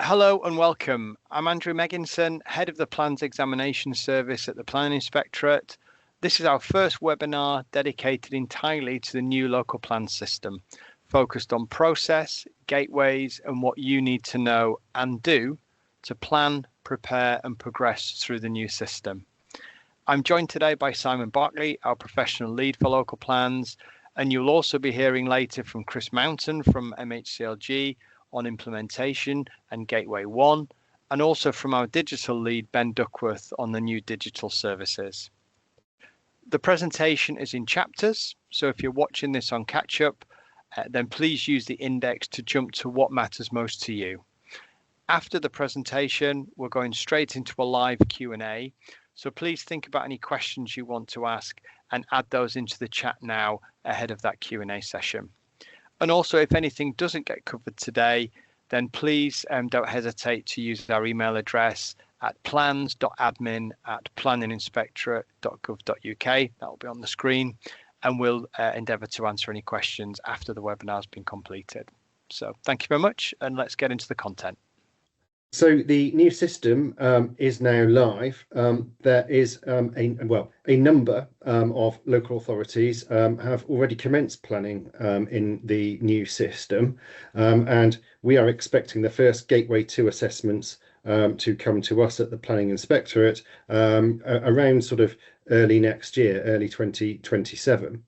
Hello and welcome. I'm Andrew Megginson, Head of the Plans Examination Service at the Planning Inspectorate. This is our first webinar dedicated entirely to the new local plan system, focused on process, gateways, and what you need to know and do to plan, prepare, and progress through the new system. I'm joined today by Simon Berkeley, our professional lead for local plans, and you'll also be hearing later from Chris Mountain from MHCLG on implementation and Gateway 1, and also from our digital lead, Ben Duckworth, on the new digital services. The presentation is in chapters, so if you're watching this on catch up, then please use the index to jump to what matters most to you. After the presentation, we're going straight into a live Q&A, so please think about any questions you want to ask and add those into the chat now ahead of that Q&A session. And also, if anything doesn't get covered today, then please don't hesitate to use our email address at plans.admin@planninginspectorate.gov.uk. That will be on the screen, and we'll endeavour to answer any questions after the webinar has been completed. So thank you very much, and let's get into the content. So the new system is now live. There is a number of local authorities have already commenced planning in the new system, and we are expecting the first Gateway 2 assessments to come to us at the Planning Inspectorate around sort of early next year, early 2027.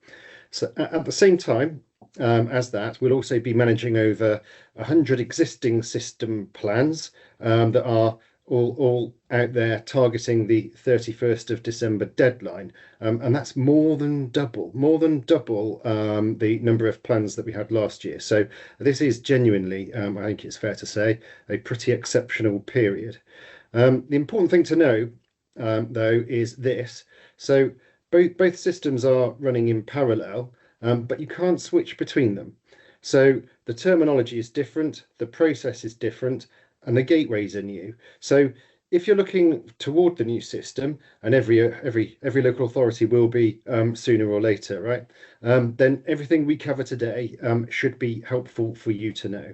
So at the same time as that, we'll also be managing over 100 existing system plans that are all out there targeting the 31st of December deadline, and that's more than double the number of plans that we had last year. So this is genuinely, I think it's fair to say, a pretty exceptional period. The important thing to know, though, is this. So both systems are running in parallel, but you can't switch between them. So the terminology is different, the process is different, and the gateways are new. So if you're looking toward the new system, and every local authority will be sooner or later, right? Then everything we cover today should be helpful for you to know.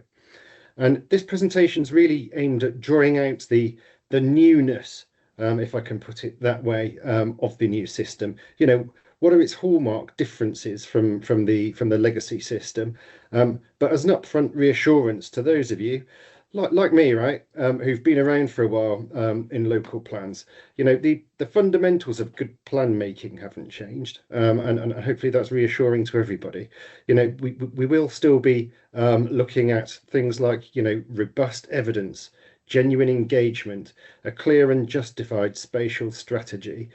And this presentation is really aimed at drawing out the newness, if I can put it that way, of the new system. You know, what are its hallmark differences from the legacy system? But as an upfront reassurance to those of you, like me, right, who've been around for a while in local plans, you know, the fundamentals of good plan making haven't changed, and hopefully that's reassuring to everybody. You know, we will still be looking at things like, you know, robust evidence, genuine engagement, a clear and justified spatial strategy.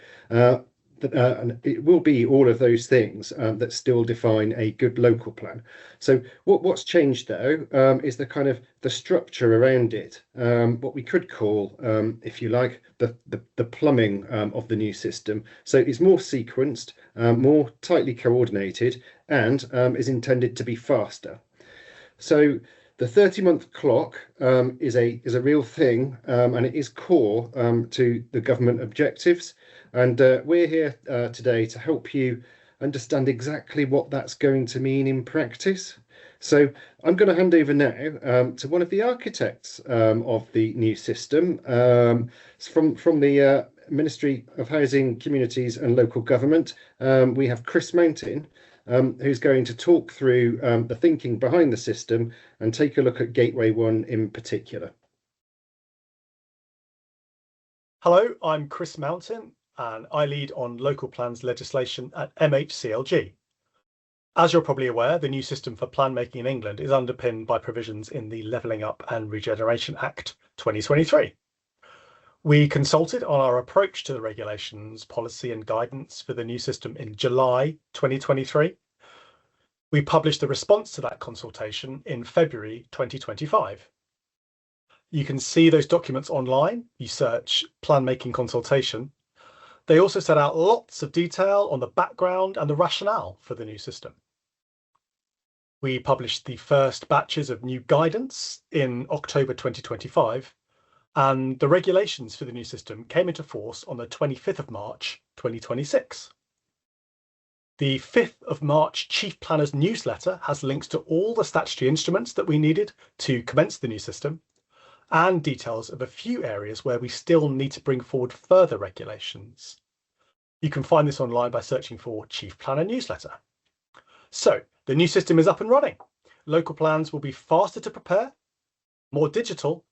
And it will be all of those things that still define a good local plan. So what's changed, though, is the kind of the structure around it, what we could call, if you like, the plumbing of the new system. So it's more sequenced, more tightly coordinated, and is intended to be faster. So the 30-month clock is a real thing, and it is core to the government objectives. And we're here today to help you understand exactly what that's going to mean in practice. So I'm going to hand over now to one of the architects of the new system from the Ministry of Housing, Communities and Local Government. We have Chris Mountain, who's going to talk through the thinking behind the system and take a look at Gateway 1 in particular. Hello, I'm Chris Mountain, and I lead on local plans legislation at MHCLG. As you're probably aware, the new system for plan making in England is underpinned by provisions in the Levelling Up and Regeneration Act 2023. We consulted on our approach to the regulations, policy and guidance for the new system in July 2023. We published the response to that consultation in February 2025. You can see those documents online. You search plan making consultation. They also set out lots of detail on the background and the rationale for the new system. We published the first batches of new guidance in October 2025, and the regulations for the new system came into force on the 25th of March 2026. The 5th of March Chief Planner's newsletter has links to all the statutory instruments that we needed to commence the new system, and details of a few areas where we still need to bring forward further regulations. You can find this online by searching for Chief Planner Newsletter. So the new system is up and running. Local plans will be faster to prepare, more digital,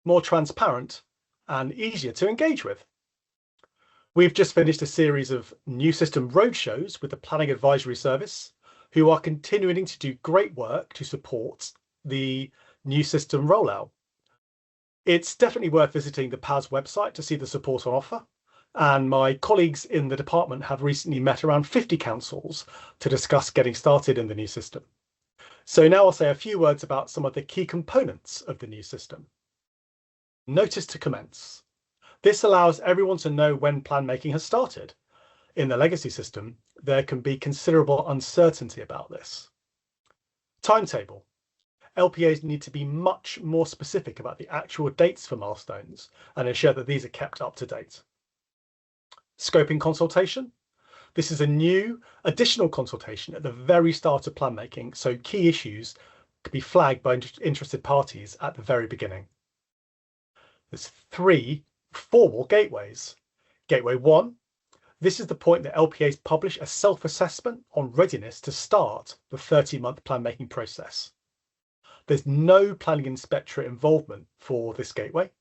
more transparent, and easier to engage with. We've just finished a series of new system roadshows with the Planning Advisory Service, who are continuing to do great work to support the new system rollout. It's definitely worth visiting the PAS website to see the support on offer. And my colleagues in the department have recently met around 50 councils to discuss getting started in the new system. So now I'll say a few words about some of the key components of the new system. Notice to commence. This allows everyone to know when plan making has started. In the legacy system, there can be considerable uncertainty about this. Timetable. LPAs need to be much more specific about the actual dates for milestones and ensure that these are kept up to date. Scoping consultation. This is a new additional consultation at the very start of plan making, so key issues could be flagged by interested parties at the very beginning. There's 3 formal gateways. Gateway 1. This is the point that LPAs publish a self-assessment on readiness to start the 30-month plan making process. There's no planning inspectorate involvement for this gateway.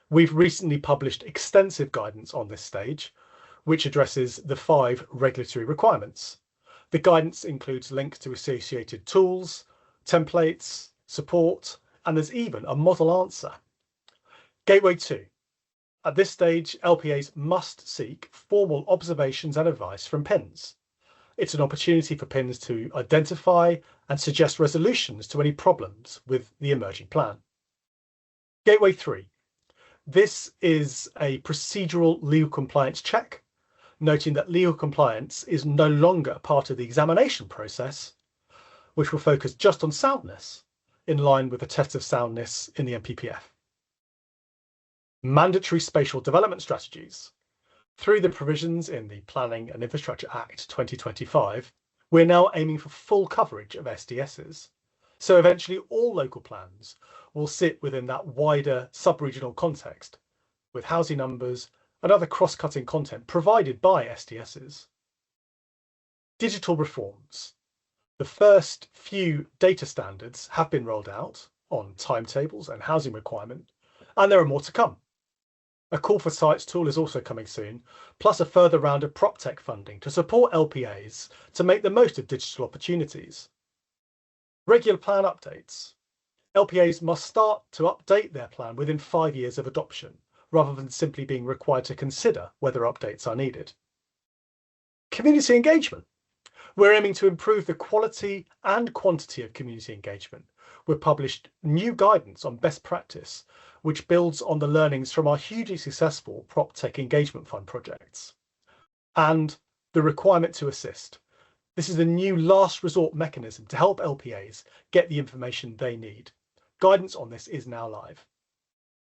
We've recently published extensive guidance on this stage, which addresses the 5 regulatory requirements. The guidance includes links to associated tools, templates, support, and there's even a model answer. Gateway 2. At this stage, LPAs must seek formal observations and advice from PINs. It's an opportunity for PINs to identify and suggest resolutions to any problems with the emerging plan. Gateway 3. This is a procedural legal compliance check, noting that legal compliance is no longer part of the examination process, which will focus just on soundness, in line with the test of soundness in the MPPF. Mandatory spatial development strategies. Through the provisions in the Planning and Infrastructure Act 2025, we're now aiming for full coverage of SDSs. So eventually all local plans will sit within that wider sub-regional context, with housing numbers and other cross-cutting content provided by SDSs. Digital reforms. The first few data standards have been rolled out on timetables and housing requirement, and there are more to come. A call for sites tool is also coming soon, plus a further round of PropTech funding to support LPAs to make the most of digital opportunities. Regular plan updates. LPAs must start to update their plan within 5 years of adoption, rather than simply being required to consider whether updates are needed. Community engagement. We're aiming to improve the quality and quantity of community engagement. We've published new guidance on best practice, which builds on the learnings from our hugely successful PropTech Engagement Fund projects. And the requirement to assist. This is a new last resort mechanism to help LPAs get the information they need. Guidance on this is now live.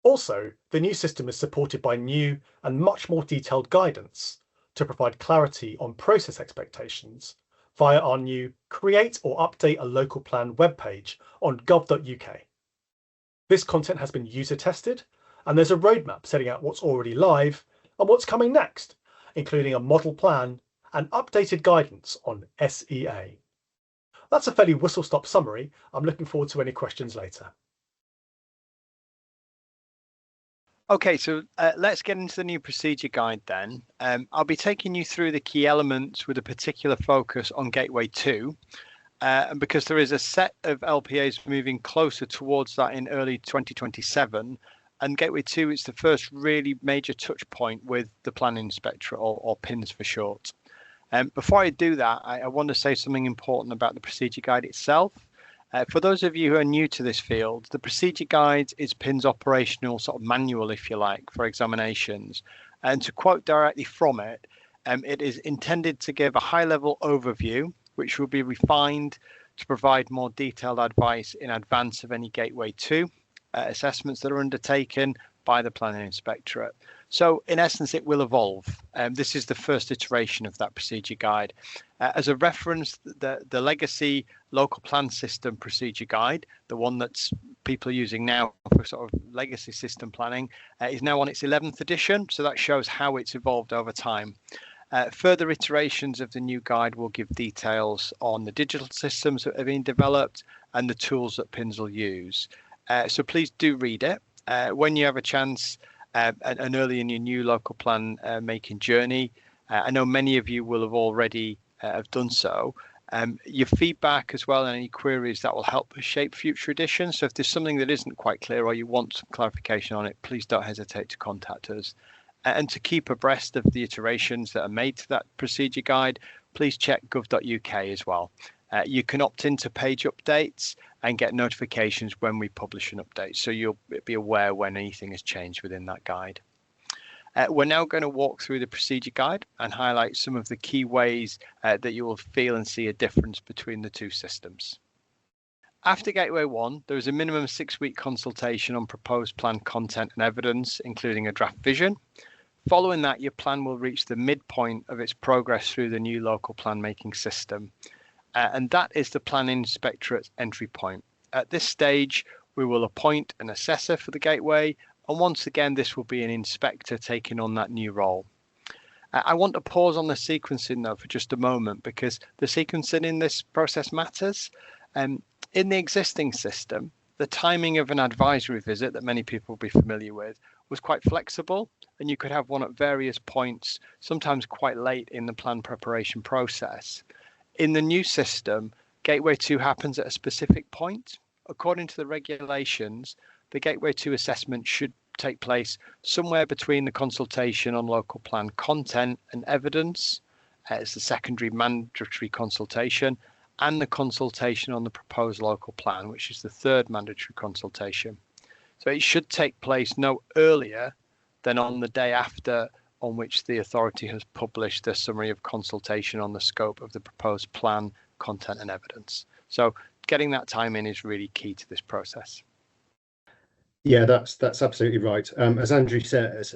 Also, the new system is supported by new and much more detailed guidance to provide clarity on process expectations via our new Create or Update a Local Plan webpage on gov.uk. This content has been user tested, and there's a roadmap setting out what's already live and what's coming next, including a model plan and updated guidance on SEA. That's a fairly whistle-stop summary. I'm looking forward to any questions later. Okay, so let's get into the new procedure guide then. I'll be taking you through the key elements with a particular focus on Gateway 2. And because there is a set of LPAs moving closer towards that in early 2027, and Gateway 2 is the first really major touch point with the Planning Inspectorate, or PINs for short. Before I do that, I want to say something important about the procedure guide itself. For those of you who are new to this field, the procedure guide is PIN's operational sort of manual, if you like, for examinations. And to quote directly from it, it is intended to give a high-level overview, which will be refined to provide more detailed advice in advance of any Gateway 2 assessments that are undertaken by the Planning Inspectorate. So in essence, it will evolve. This is the first iteration of that procedure guide. As a reference, the legacy local plan system procedure guide, the one that's people are using now for sort of legacy system planning, is now on its 11th edition. So that shows how it's evolved over time. Further iterations of the new guide will give details on the digital systems that are being developed and the tools that PINs will use. So please do read it. When you have a chance, and early in your new local plan making journey. I know many of you will have already have done so. Your feedback as well and any queries that will help us shape future editions. So if there's something that isn't quite clear or you want some clarification on it, please don't hesitate to contact us. And to keep abreast of the iterations that are made to that procedure guide, please check gov.uk as well. You can opt into page updates and get notifications when we publish an update, so you'll be aware when anything has changed within that guide. We're now going to walk through the procedure guide and highlight some of the key ways that you will feel and see a difference between the two systems. After Gateway 1, there is a minimum 6-week consultation on proposed plan content and evidence, including a draft vision. Following that, your plan will reach the midpoint of its progress through the new local plan making system. And that is the Planning Inspectorate entry point. At this stage, we will appoint an assessor for the gateway, and once again, this will be an inspector taking on that new role. I want to pause on the sequencing though for just a moment, because the sequencing in this process matters. In the existing system, the timing of an advisory visit that many people will be familiar with was quite flexible, and you could have one at various points, sometimes quite late in the plan preparation process. In the new system, Gateway 2 happens at a specific point. According to the regulations, the Gateway 2 assessment should take place somewhere between the consultation on local plan content and evidence, as the secondary mandatory consultation, and the consultation on the proposed local plan, which is the third mandatory consultation. So it should take place no earlier than on the day after on which the authority has published the summary of consultation on the scope of the proposed plan, content and evidence. So getting that time in is really key to this process. Yeah, that's absolutely right. As Andrew says,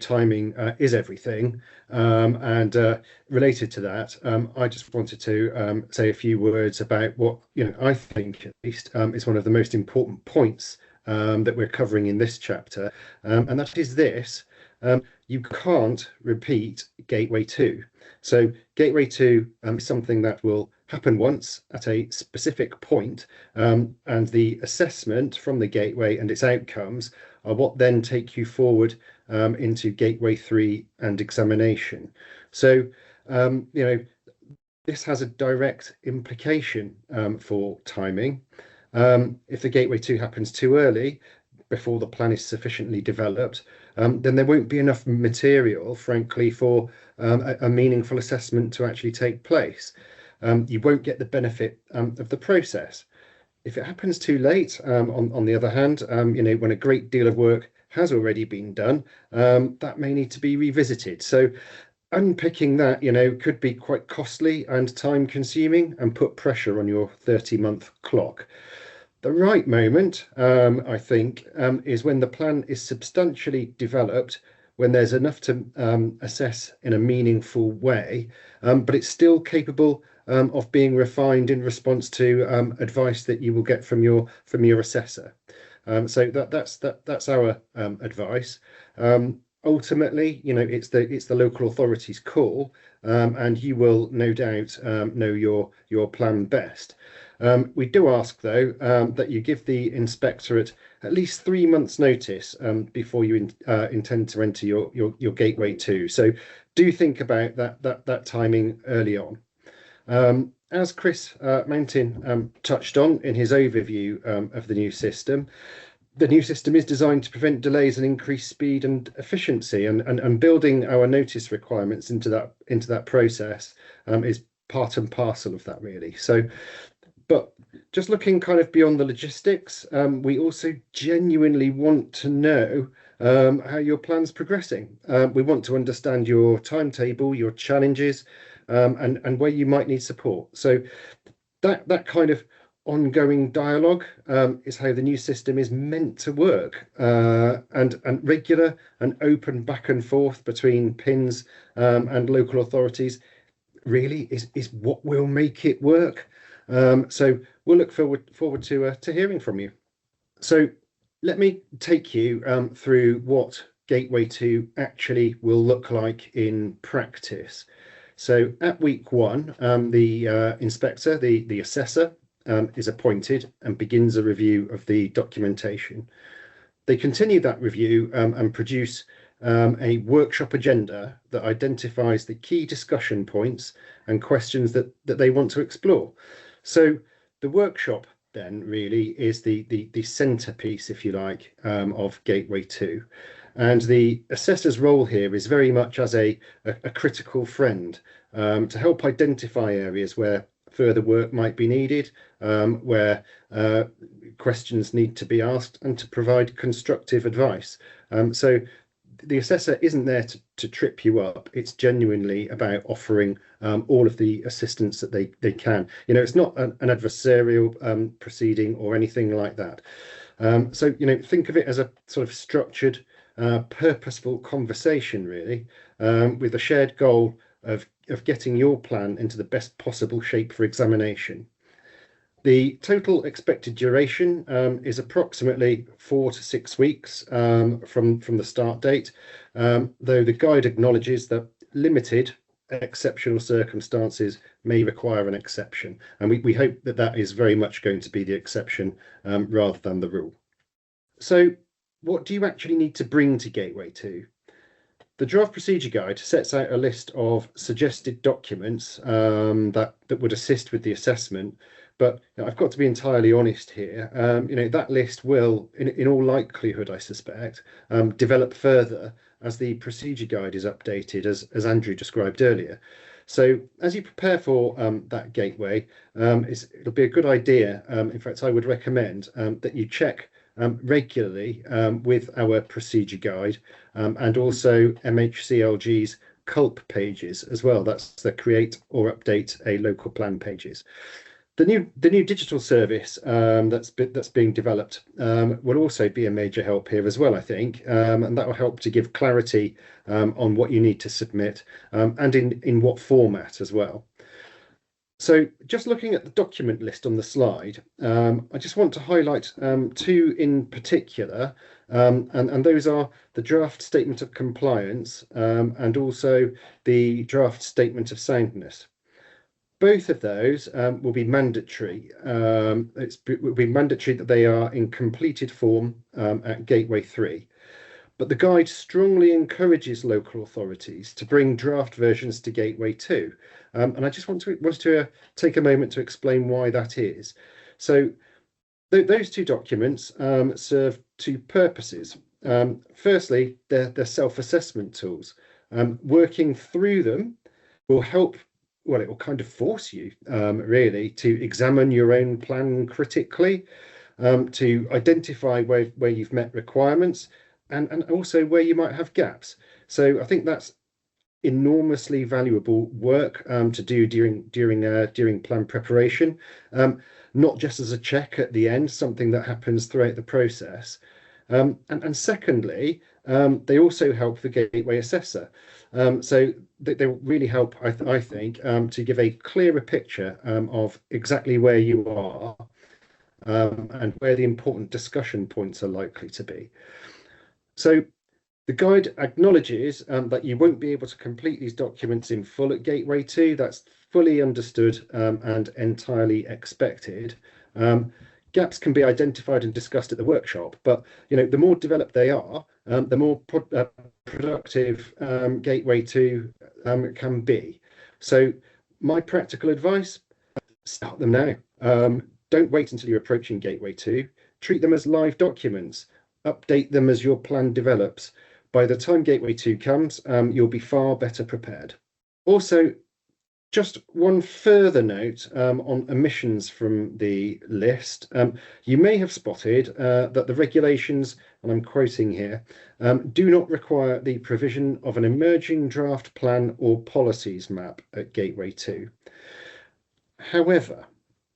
timing is everything. And related to that, I just wanted to say a few words about what I think at least is one of the most important points that we're covering in this chapter, and that is this. You can't repeat Gateway 2. So Gateway 2 is something that will happen once at a specific point, and the assessment from the Gateway and its outcomes are what then take you forward into Gateway 3 and examination. So, this has a direct implication for timing. If the Gateway 2 happens too early, before the plan is sufficiently developed, then there won't be enough material, frankly, for a meaningful assessment to actually take place. You won't get the benefit of the process. If it happens too late, on the other hand, when a great deal of work has already been done, that may need to be revisited. So unpicking that, could be quite costly and time consuming and put pressure on your 30-month clock. The right moment, I think, is when the plan is substantially developed, when there's enough to assess in a meaningful way, but it's still capable of being refined in response to advice that you will get from your assessor. So that's our advice. Ultimately, it's the local authority's call, and you will no doubt know your plan best. We do ask, though, that you give the inspectorate at least 3 months' notice before you intend to enter your Gateway 2. So do think about that timing early on. As Chris Mountain touched on in his overview of the new system is designed to prevent delays and increase speed and efficiency, and building our notice requirements into that process is part and parcel of that, really. So, but just looking kind of beyond the logistics, we also genuinely want to know how your plan's progressing. We want to understand your timetable, your challenges, and where you might need support. So that kind of ongoing dialogue is how the new system is meant to work, and regular and open back and forth between PINs and local authorities really is what will make it work. So we'll look forward to hearing from you. So let me take you through what Gateway 2 actually will look like in practice. So at week 1, the inspector, the assessor, is appointed and begins a review of the documentation. They continue that review and produce a workshop agenda that identifies the key discussion points and questions that they want to explore. So the workshop then really is the centerpiece, if you like, of Gateway 2. And the assessor's role here is very much as a critical friend to help identify areas where further work might be needed, where questions need to be asked, and to provide constructive advice. So the assessor isn't there to trip you up. It's genuinely about offering all of the assistance that they can. You know, it's not an adversarial proceeding or anything like that. So, you know, think of it as a sort of structured, purposeful conversation, really, with a shared goal of getting your plan into the best possible shape for examination. The total expected duration is approximately 4 to 6 weeks from the start date, though the guide acknowledges that limited exceptional circumstances may require an exception, and we hope that is very much going to be the exception rather than the rule. So what do you actually need to bring to Gateway 2? The draft procedure guide sets out a list of suggested documents that would assist with the assessment. But you know, I've got to be entirely honest here. You know, that list will, in all likelihood, I suspect, develop further as the procedure guide is updated, as Andrew described earlier. So as you prepare for that gateway, it'll be a good idea. In fact, I would recommend that you check regularly with our procedure guide and also MHCLG's CULP pages as well. That's the create or update a local plan pages. The new digital service that's being developed will also be a major help here as well, I think, and that will help to give clarity on what you need to submit and in what format as well. So just looking at the document list on the slide, I just want to highlight two in particular, and those are the draft statement of compliance and also the draft statement of soundness. Both of those will be mandatory. It will be mandatory that they are in completed form at Gateway 3. But the guide strongly encourages local authorities to bring draft versions to Gateway 2. And I just want to take a moment to explain why that is. So those two documents serve two purposes. Firstly, they're self-assessment tools. Working through them will help. Well, it will kind of force you really to examine your own plan critically, to identify where you've met requirements and also where you might have gaps. So I think that's enormously valuable work to do during plan preparation, not just as a check at the end, something that happens throughout the process. And secondly, they also help the gateway assessor. So they really help, I think, to give a clearer picture of exactly where you are and where the important discussion points are likely to be. So the guide acknowledges that you won't be able to complete these documents in full at Gateway 2. That's fully understood and entirely expected. Gaps can be identified and discussed at the workshop, but you know, the more developed they are, the more productive Gateway 2 can be. So my practical advice, start them now. Don't wait until you're approaching Gateway 2. Treat them as live documents. Update them as your plan develops. By the time Gateway 2 comes, you'll be far better prepared. Also, just one further note on omissions from the list. You may have spotted that the regulations, and I'm quoting here, do not require the provision of an emerging draft plan or policies map at Gateway 2. However,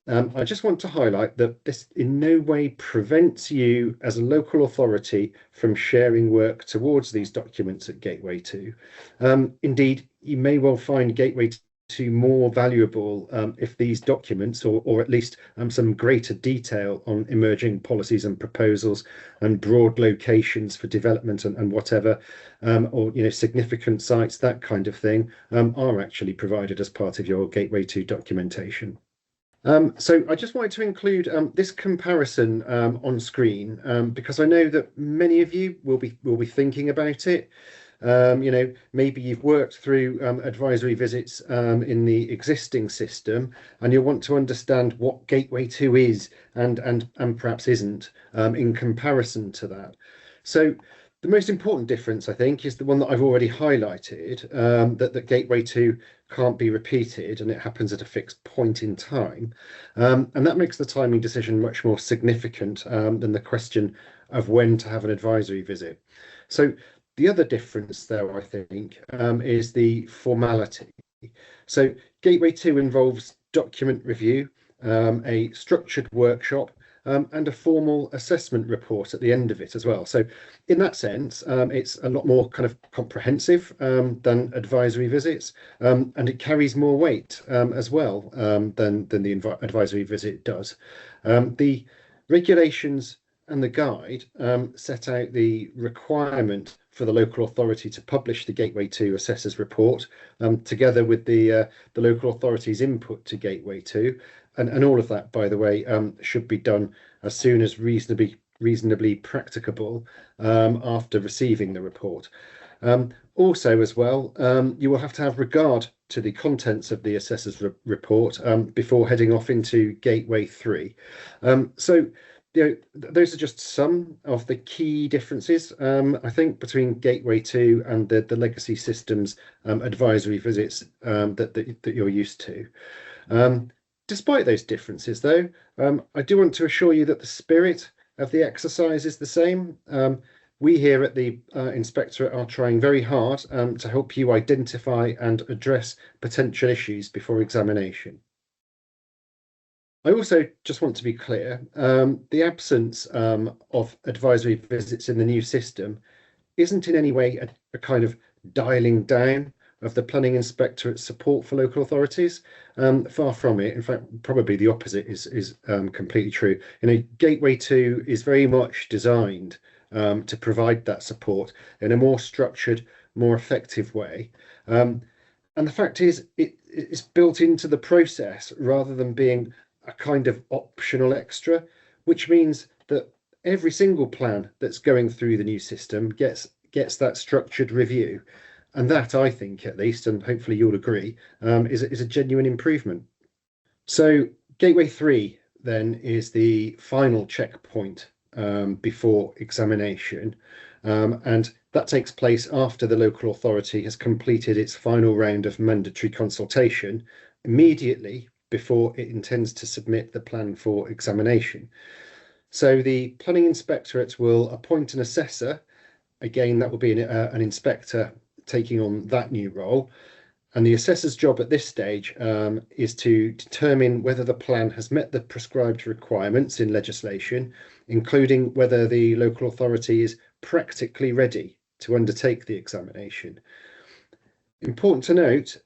I just want to highlight that this in no way prevents you as a local authority from sharing work towards these documents at Gateway 2. Indeed, you may well find Gateway 2 more valuable if these documents, or at least some greater detail on emerging policies and proposals and broad locations for development and whatever, or significant sites, that kind of thing, are actually provided as part of your Gateway 2 documentation. So I just wanted to include this comparison on screen because I know that many of you will be thinking about it. Maybe you've worked through advisory visits in the existing system, and you'll want to understand what Gateway 2 is and perhaps isn't in comparison to that. So the most important difference, I think, is the one that I've already highlighted, that Gateway 2 can't be repeated and it happens at a fixed point in time. And that makes the timing decision much more significant than the question of when to have an advisory visit. So the other difference, though, I think, is the formality. So Gateway 2 involves document review, a structured workshop, and a formal assessment report at the end of it as well. So in that sense, it's a lot more kind of comprehensive than advisory visits, and it carries more weight as well than the advisory visit does. The regulations and the guide set out the requirement for the local authority to publish the Gateway 2 Assessors Report, together with the local authority's input to Gateway 2. And all of that, by the way, should be done as soon as reasonably practicable after receiving the report. Also, as well, you will have to have regard to the contents of the assessor's report before heading off into Gateway 3. So those are just some of the key differences, I think, between Gateway 2 and the legacy systems advisory visits that you're used to. Despite those differences, though, I do want to assure you that the spirit of the exercise is the same. We here at the Inspectorate are trying very hard to help you identify and address potential issues before examination. I also just want to be clear, the absence of advisory visits in the new system isn't in any way a kind of dialing down of the Planning Inspectorate's support for local authorities. Far from it. In fact, probably the opposite is completely true. Gateway 2 is very much designed to provide that support in a more structured, more effective way. And the fact is, it's built into the process rather than being a kind of optional extra, which means that every single plan that's going through the new system gets that structured review. And that, I think, at least, and hopefully you'll agree, is a genuine improvement. So Gateway 3 then is the final checkpoint before examination, and that takes place after the local authority has completed its final round of mandatory consultation, immediately before it intends to submit the plan for examination. So the Planning Inspectorate will appoint an assessor. Again, that will be an inspector taking on that new role. And the assessor's job at this stage is to determine whether the plan has met the prescribed requirements in legislation, including whether the local authority is practically ready to undertake the examination. Important to note,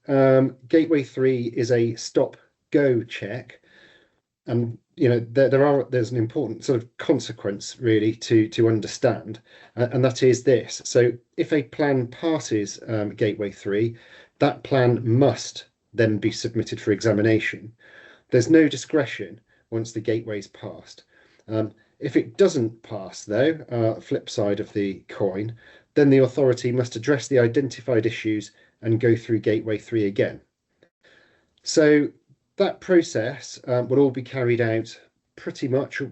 Gateway 3 is a stop-go check, and there's an important sort of consequence really to understand, and that is this. So if a plan passes Gateway 3, that plan must then be submitted for examination. There's no discretion once the gateway's passed. If it doesn't pass, though, flip side of the coin, then the authority must address the identified issues and go through Gateway 3 again. So that process will all be carried out pretty much,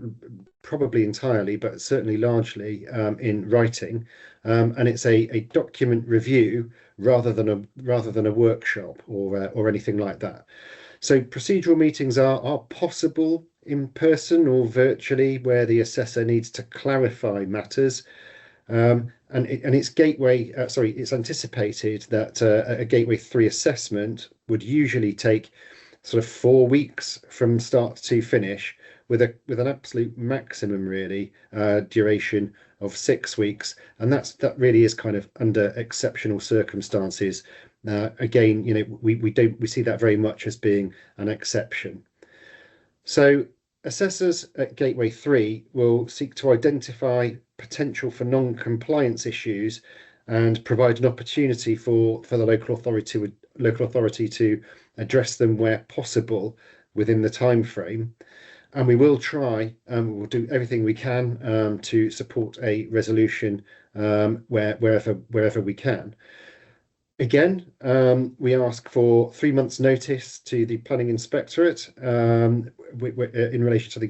probably entirely, but certainly largely in writing, and it's a document review rather than a workshop or anything like that. So procedural meetings are possible in person or virtually, where the assessor needs to clarify matters. And it's anticipated that a Gateway 3 assessment would usually take sort of 4 weeks from start to finish, with an absolute maximum really duration of 6 weeks, and that really is kind of under exceptional circumstances. Again, we see that very much as being an exception. So assessors at Gateway 3 will seek to identify potential for non-compliance issues and provide an opportunity for the local authority to address them where possible within the time frame. And we will try, we'll do everything we can to support a resolution wherever we can. Again, we ask for 3 months' notice to the Planning Inspectorate in relation to the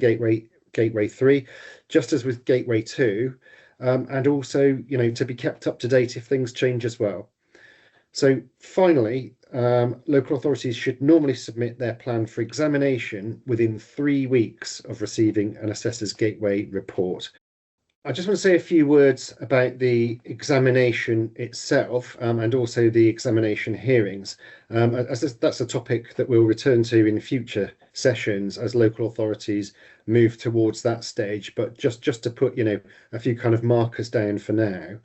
Gateway 3, just as with Gateway 2, and also, to be kept up to date if things change as well. So finally, local authorities should normally submit their plan for examination within 3 weeks of receiving an assessor's Gateway report. I just want to say a few words about the examination itself and also the examination hearings, as that's a topic that we'll return to in future sessions as local authorities move towards that stage. But just to put, a few kind of markers down for now.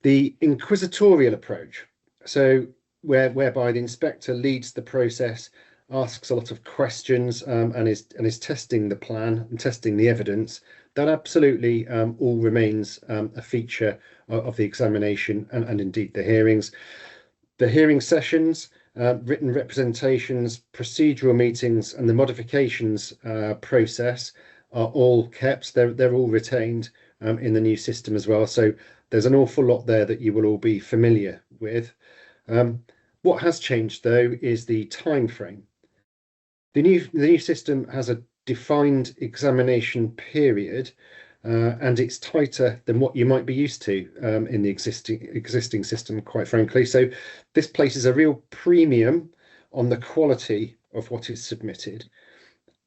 The inquisitorial approach, so whereby the inspector leads the process, asks a lot of questions and is testing the plan and testing the evidence, that absolutely all remains a feature of the examination and indeed the hearings. The hearing sessions, written representations, procedural meetings and the modifications process are all kept. They're all retained in the new system as well. So there's an awful lot there that you will all be familiar with. What has changed though is the time frame. The new system has a defined examination period, and it's tighter than what you might be used to in the existing system, quite frankly. So this places a real premium on the quality of what is submitted.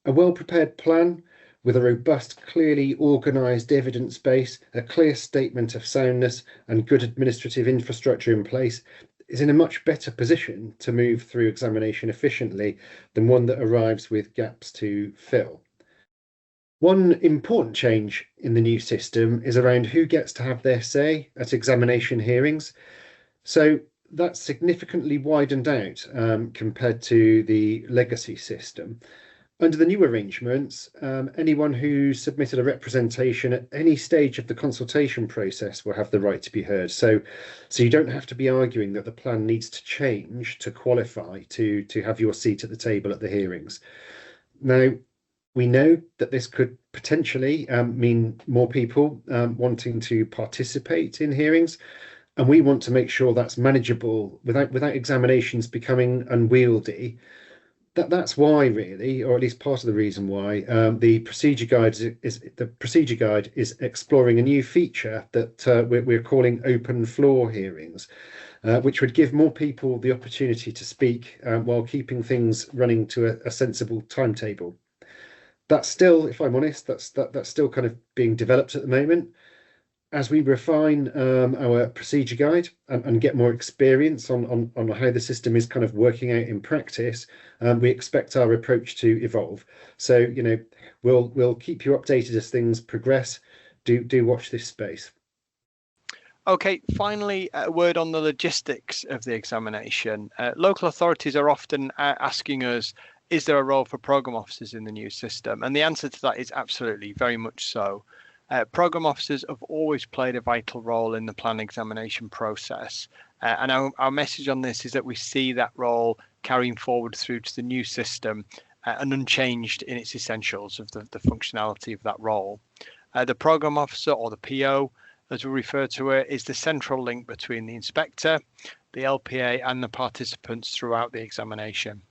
A well-prepared plan with a robust, clearly organised evidence base, a clear statement of soundness and good administrative infrastructure in place is in a much better position to move through examination efficiently than one that arrives with gaps to fill. One important change in the new system is around who gets to have their say at examination hearings. So that's significantly widened out compared to the legacy system. Under the new arrangements, anyone who submitted a representation at any stage of the consultation process will have the right to be heard. So you don't have to be arguing that the plan needs to change to qualify to have your seat at the table at the hearings. Now, we know that this could potentially mean more people wanting to participate in hearings, and we want to make sure that's manageable without examinations becoming unwieldy. That's why, really, or at least part of the reason why, the procedure guide is exploring a new feature that we're calling open floor hearings, which would give more people the opportunity to speak while keeping things running to a sensible timetable. That's still, if I'm honest, that's still kind of being developed at the moment. As we refine our procedure guide and get more experience on how the system is kind of working out in practice, we expect our approach to evolve. So, we'll keep you updated as things progress. Do watch this space. Okay, finally, a word on the logistics of the examination. Local authorities are often asking us, is there a role for programme officers in the new system? And the answer to that is absolutely, very much so. Programme officers have always played a vital role in the plan examination process. And our message on this is that we see that role carrying forward through to the new system and unchanged in its essentials of the functionality of that role. The programme officer, or the PO, as we refer to it, is the central link between the inspector, the LPA and the participants throughout the examination.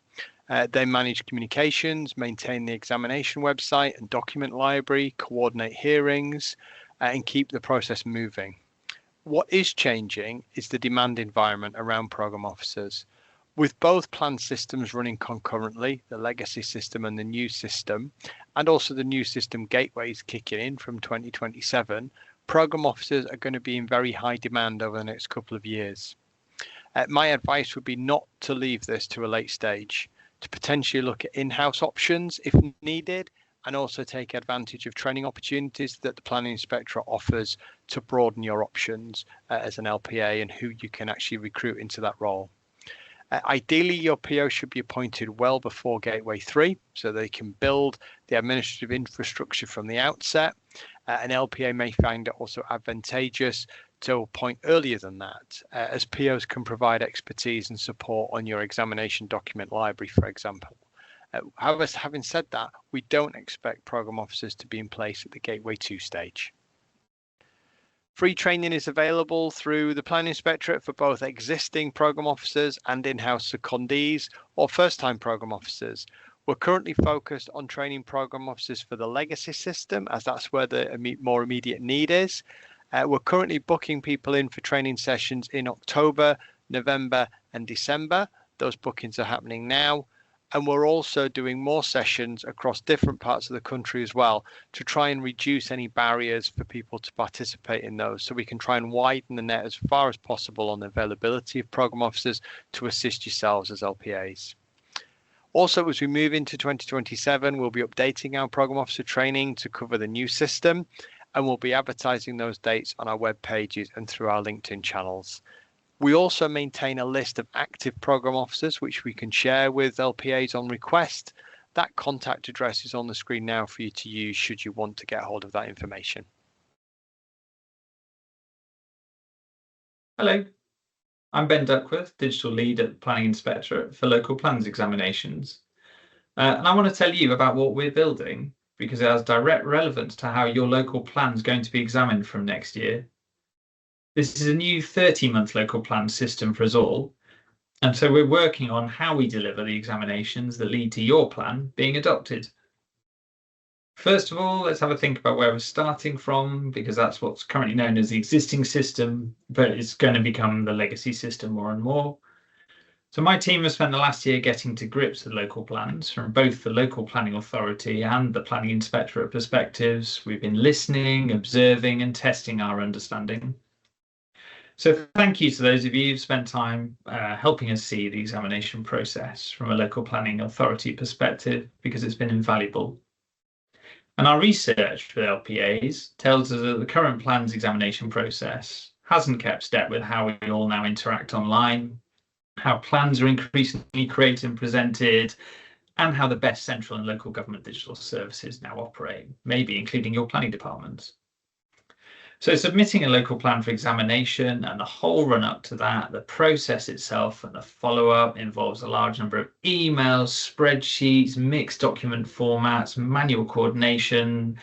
They manage communications, maintain the examination website and document library, coordinate hearings, and keep the process moving. What is changing is the demand environment around programme officers. With both plan systems running concurrently, the legacy system and the new system, and also the new system gateways kicking in from 2027, programme officers are going to be in very high demand over the next couple of years. My advice would be not to leave this to a late stage. to potentially look at in-house options if needed, and also take advantage of training opportunities that the Planning Inspectorate offers to broaden your options as an LPA and who you can actually recruit into that role. Ideally, your PO should be appointed well before Gateway 3, so they can build the administrative infrastructure from the outset. An LPA may find it also advantageous to appoint earlier than that, as POs can provide expertise and support on your examination document library, for example. However, having said that, we don't expect programme officers to be in place at the Gateway 2 stage. Free training is available through the Planning Inspectorate for both existing programme officers and in-house secondees or first-time programme officers. We're currently focused on training programme officers for the legacy system, as that's where the more immediate need is. We're currently booking people in for training sessions in October, November and December. Those bookings are happening now. And we're also doing more sessions across different parts of the country as well to try and reduce any barriers for people to participate in those, so we can try and widen the net as far as possible on the availability of programme officers to assist yourselves as LPAs. Also, as we move into 2027, we'll be updating our programme officer training to cover the new system, and we'll be advertising those dates on our web pages and through our LinkedIn channels. We also maintain a list of active programme officers, which we can share with LPAs on request. That contact address is on the screen now for you to use should you want to get hold of that information. Hello, I'm Ben Duckworth, Digital Lead at the Planning Inspectorate for Local Plans Examinations. And I want to tell you about what we're building because it has direct relevance to how your local plan is going to be examined from next year. This is a new 30-month local plan system for us all, and so we're working on how we deliver the examinations that lead to your plan being adopted. First of all, let's have a think about where we're starting from, because that's what's currently known as the existing system, but it's going to become the legacy system more and more. So my team has spent the last year getting to grips with local plans from both the local planning authority and the planning inspectorate perspectives. We've been listening, observing and testing our understanding. So thank you to those of you who've spent time helping us see the examination process from a local planning authority perspective, because it's been invaluable. And our research for LPAs tells us that the current plans examination process hasn't kept step with how we all now interact online, how plans are increasingly created and presented, and how the best central and local government digital services now operate, maybe including your planning departments. So submitting a local plan for examination and the whole run up to that, the process itself and the follow-up involves a large number of emails, spreadsheets, mixed document formats, manual coordination.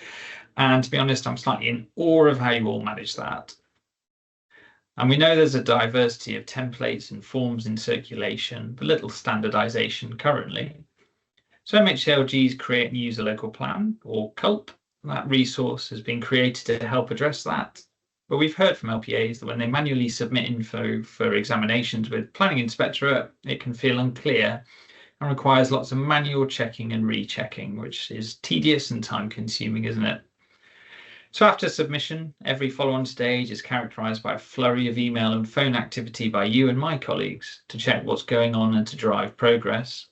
And to be honest, I'm slightly in awe of how you all manage that. And we know there's a diversity of templates and forms in circulation, but little standardization currently. So MHCLG's Create and Use a Local Plan, or CULP, that resource has been created to help address that. But we've heard from LPAs that when they manually submit info for examinations with Planning Inspectorate, it can feel unclear and requires lots of manual checking and rechecking, which is tedious and time consuming, isn't it? So after submission, every follow-on stage is characterised by a flurry of email and phone activity by you and my colleagues to check what's going on and to drive progress.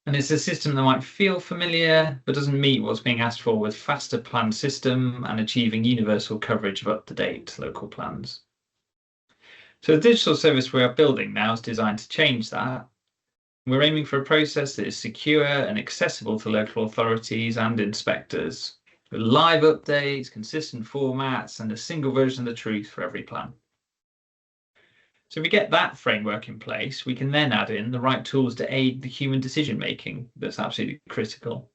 And it's a system that might feel familiar, but doesn't meet what's being asked for with faster plan system and achieving universal coverage of up-to-date local plans. So the digital service we are building now is designed to change that. We're aiming for a process that is secure and accessible to local authorities and inspectors, with live updates, consistent formats, and a single version of the truth for every plan. So if we get that framework in place, we can then add in the right tools to aid the human decision making that's absolutely critical.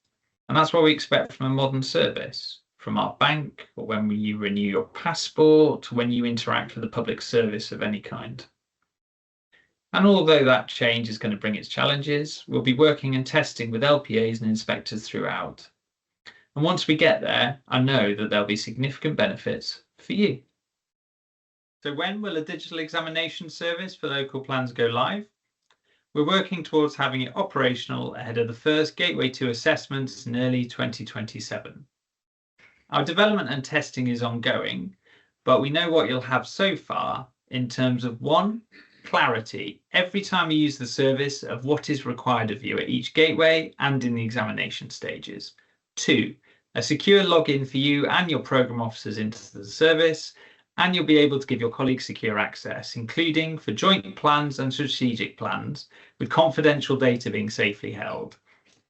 And that's what we expect from a modern service, from our bank, or when you renew your passport, to when you interact with a public service of any kind. And although that change is going to bring its challenges, we'll be working and testing with LPAs and inspectors throughout. And once we get there, I know that there'll be significant benefits for you. So when will a digital examination service for local plans go live? We're working towards having it operational ahead of the first Gateway 2 assessments in early 2027. Our development and testing is ongoing, but we know what you'll have so far in terms of 1, clarity every time you use the service of what is required of you at each gateway and in the examination stages. 2, a secure login for you and your programme officers into the service, and you'll be able to give your colleagues secure access, including for joint plans and strategic plans, with confidential data being safely held.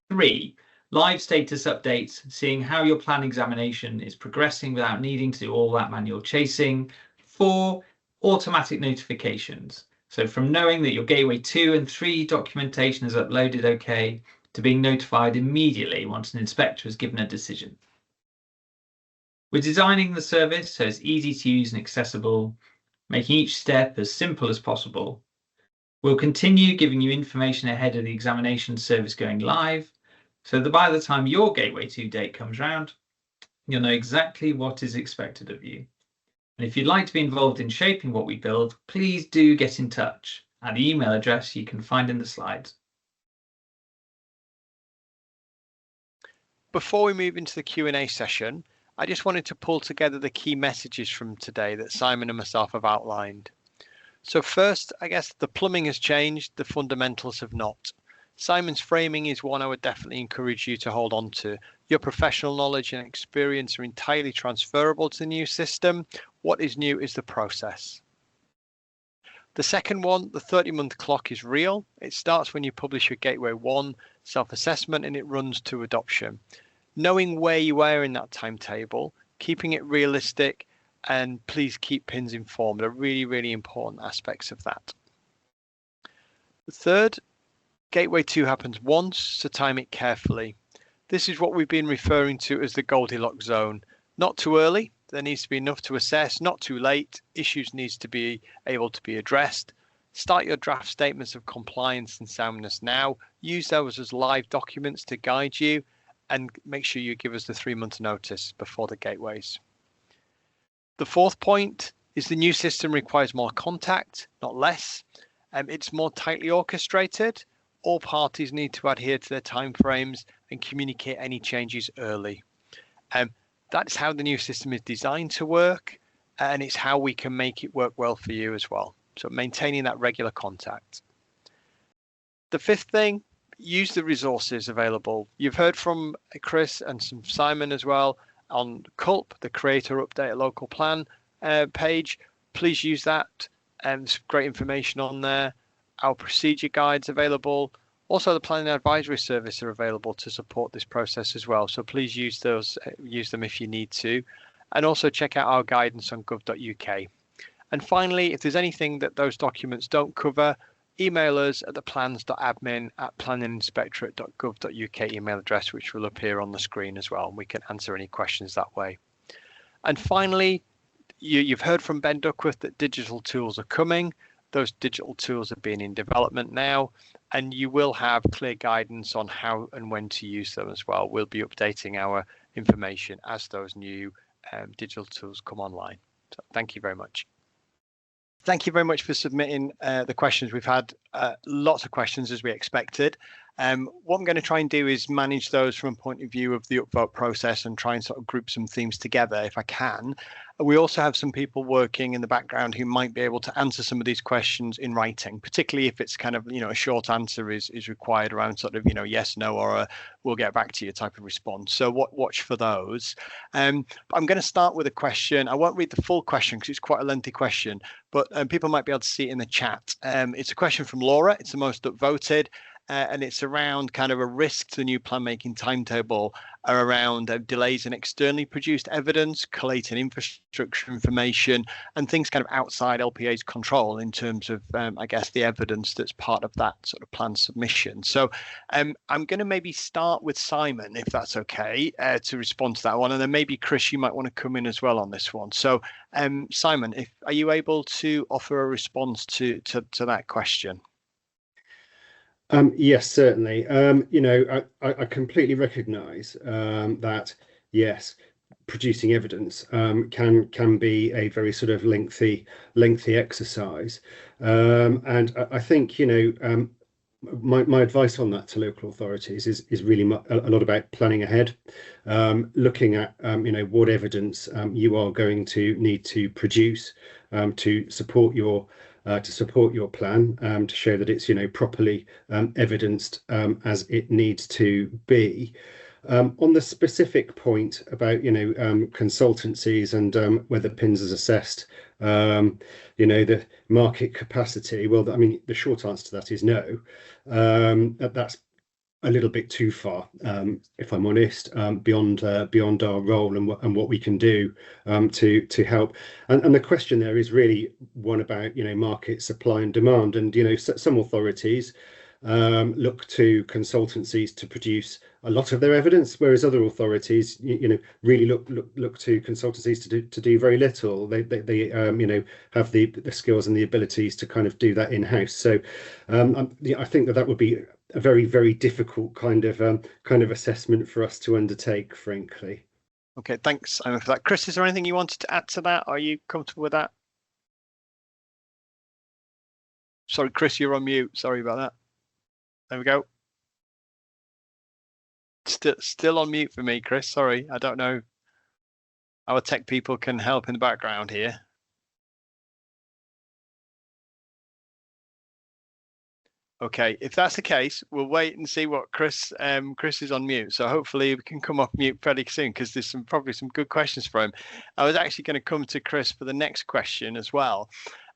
3, live status updates, seeing how your plan examination is progressing without needing to do all that manual chasing. 4, automatic notifications. So from knowing that your Gateway 2 and 3 documentation is uploaded okay, to being notified immediately once an inspector has given a decision. We're designing the service so it's easy to use and accessible, making each step as simple as possible. We'll continue giving you information ahead of the examination service going live, so that by the time your Gateway 2 date comes round, you'll know exactly what is expected of you. And if you'd like to be involved in shaping what we build, please do get in touch at the email address you can find in the slides. Before we move into the Q&A session, I just wanted to pull together the key messages from today that Simon and myself have outlined. So first, I guess the plumbing has changed, the fundamentals have not. Simon's framing is one I would definitely encourage you to hold on to. Your professional knowledge and experience are entirely transferable to the new system. What is new is the process. The second one, the 30-month clock is real. It starts when you publish your Gateway 1 self-assessment and it runs to adoption. Knowing where you are in that timetable, keeping it realistic, and please keep PINs informed are really, really important aspects of that. The third, Gateway 2 happens once, so time it carefully. This is what we've been referring to as the Goldilocks zone. Not too early, there needs to be enough to assess, not too late, issues needs to be able to be addressed. Start your draft statements of compliance and soundness now. Use those as live documents to guide you, and make sure you give us the 3-month notice before the gateways. The fourth point is the new system requires more contact, not less. It's more tightly orchestrated. All parties need to adhere to their timeframes and communicate any changes early. That's how the new system is designed to work, and it's how we can make it work well for you as well. So maintaining that regular contact. The fifth thing, use the resources available. You've heard from Chris and some Simon as well on CULP, the Creator Update a Local Plan page. Please use that. There's great information on there. Our procedure guides available. Also, the Planning Advisory Service are available to support this process as well. So please use those, use them if you need to. And also check out our guidance on gov.uk. And finally, if there's anything that those documents don't cover, email us at the plans.admin@planninginspectorate.gov.uk email address, which will appear on the screen as well. And we can answer any questions that way. And finally, you've heard from Ben Duckworth that digital tools are coming. Those digital tools are being in development now, and you will have clear guidance on how and when to use them as well. We'll be updating our information as those new digital tools come online. So thank you very much. Thank you very much for submitting the questions. We've had lots of questions as we expected. What I'm going to try and do is manage those from a point of view of the upvote process and try and sort of group some themes together if I can. We also have some people working in the background who might be able to answer some of these questions in writing, particularly if it's kind of, a short answer is required around sort of, yes, no, or a we'll get back to you type of response. So watch for those. I'm going to start with a question. I won't read the full question because it's quite a lengthy question, but people might be able to see it in the chat. It's a question from Laura. It's the most upvoted. And it's around kind of a risk to the new plan making timetable are around delays in externally produced evidence, collating infrastructure information, and things kind of outside LPA's control in terms of, I guess, the evidence that's part of that sort of plan submission. So I'm going to maybe start with Simon, if that's okay, to respond to that one. And then maybe, Chris, you might want to come in as well on this one. So Simon, are you able to offer a response to that question? Yes, certainly. I completely recognise that, yes, producing evidence can be a very sort of lengthy exercise. And I think, my advice on that to local authorities is really a lot about planning ahead, looking at, what evidence you are going to need to produce to support your to support your plan, to show that it's properly evidenced as it needs to be. On the specific point about consultancies and whether PINS is assessed the market capacity, well, I mean, the short answer to that is no. That's a little bit too far, if I'm honest, beyond our role and what we can do to help. And the question there is really one about market supply and demand. And some authorities look to consultancies to produce a lot of their evidence, whereas other authorities really look to consultancies to do very little. They have the skills and the abilities to kind of do that in-house. So I think that would be a very, very difficult kind of assessment for us to undertake, frankly. Okay, thanks, Simon, for that. Chris, is there anything you wanted to add to that? Are you comfortable with that? Sorry, Chris, you're on mute. Sorry about that. There we go. Still on mute for me, Chris. Sorry, I don't know. Our tech people can help in the background here. Okay, if that's the case, we'll wait and see what Chris is on mute. So hopefully we can come off mute fairly soon, because there's probably some good questions for him. I was actually going to come to Chris for the next question as well.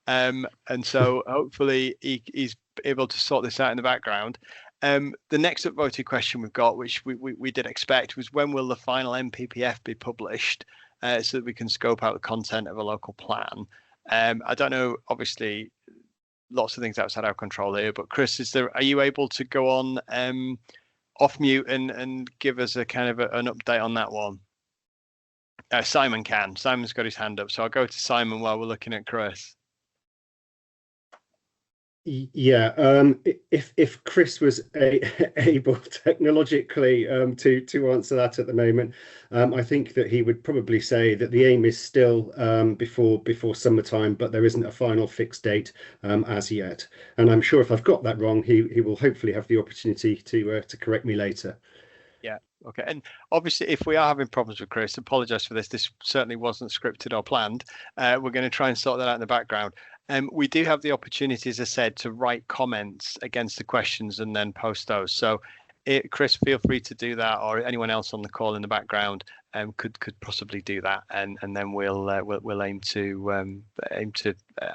And so hopefully he's able to sort this out in the background. The next upvoted question we've got, which we did expect, was when will the final MPPF be published, so that we can scope out the content of a local plan. I don't know, obviously, lots of things outside our control here, but Chris, are you able to go on off mute and give us a kind of an update on that one? Simon can. Simon's got his hand up, so I'll go to Simon while we're looking at Chris. Yeah, if Chris was able technologically to answer that at the moment, I think that he would probably say that the aim is still before summertime, but there isn't a final fixed date as yet. And I'm sure if I've got that wrong, he will hopefully have the opportunity to correct me later. Yeah. Okay. And obviously, if we are having problems with Chris, apologise for this. This certainly wasn't scripted or planned. We're going to try and sort that out in the background. We do have the opportunity, as I said, to write comments against the questions and then post those. So, Chris, feel free to do that, or anyone else on the call in the background could possibly do that, and then we'll aim to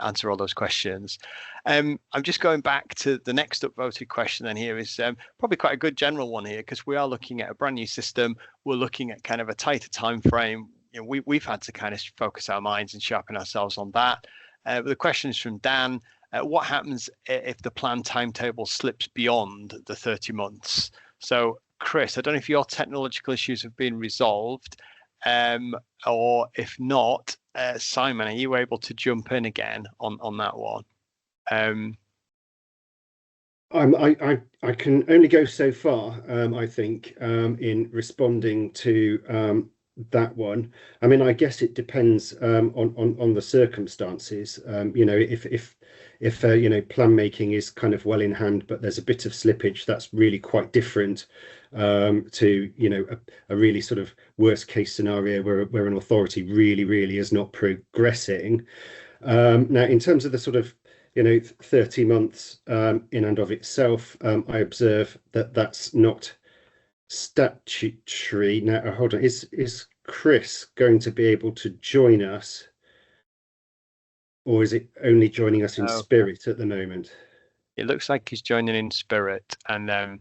answer all those questions. I'm just going back to the next upvoted question. Then here is probably quite a good general one here, because we are looking at a brand new system. We're looking at kind of a tighter time frame. We've had to kind of focus our minds and sharpen ourselves on that. The question is from Dan. What happens if the plan timetable slips beyond the 30 months? So, Chris, I don't know if your technological issues have been resolved, or if not, Simon, are you able to jump in again on that one? I can only go so far, I think, in responding to that one. I mean, I guess it depends on the circumstances. If plan making is kind of well in hand, but there's a bit of slippage, that's really quite different to a really sort of worst case scenario where an authority really is not progressing. Now, in terms of the sort of 30 months in and of itself, I observe that that's not statutory. Now, hold on, is Chris going to be able to join us, or is it only joining us in spirit at the moment? It looks like he's joining in spirit, and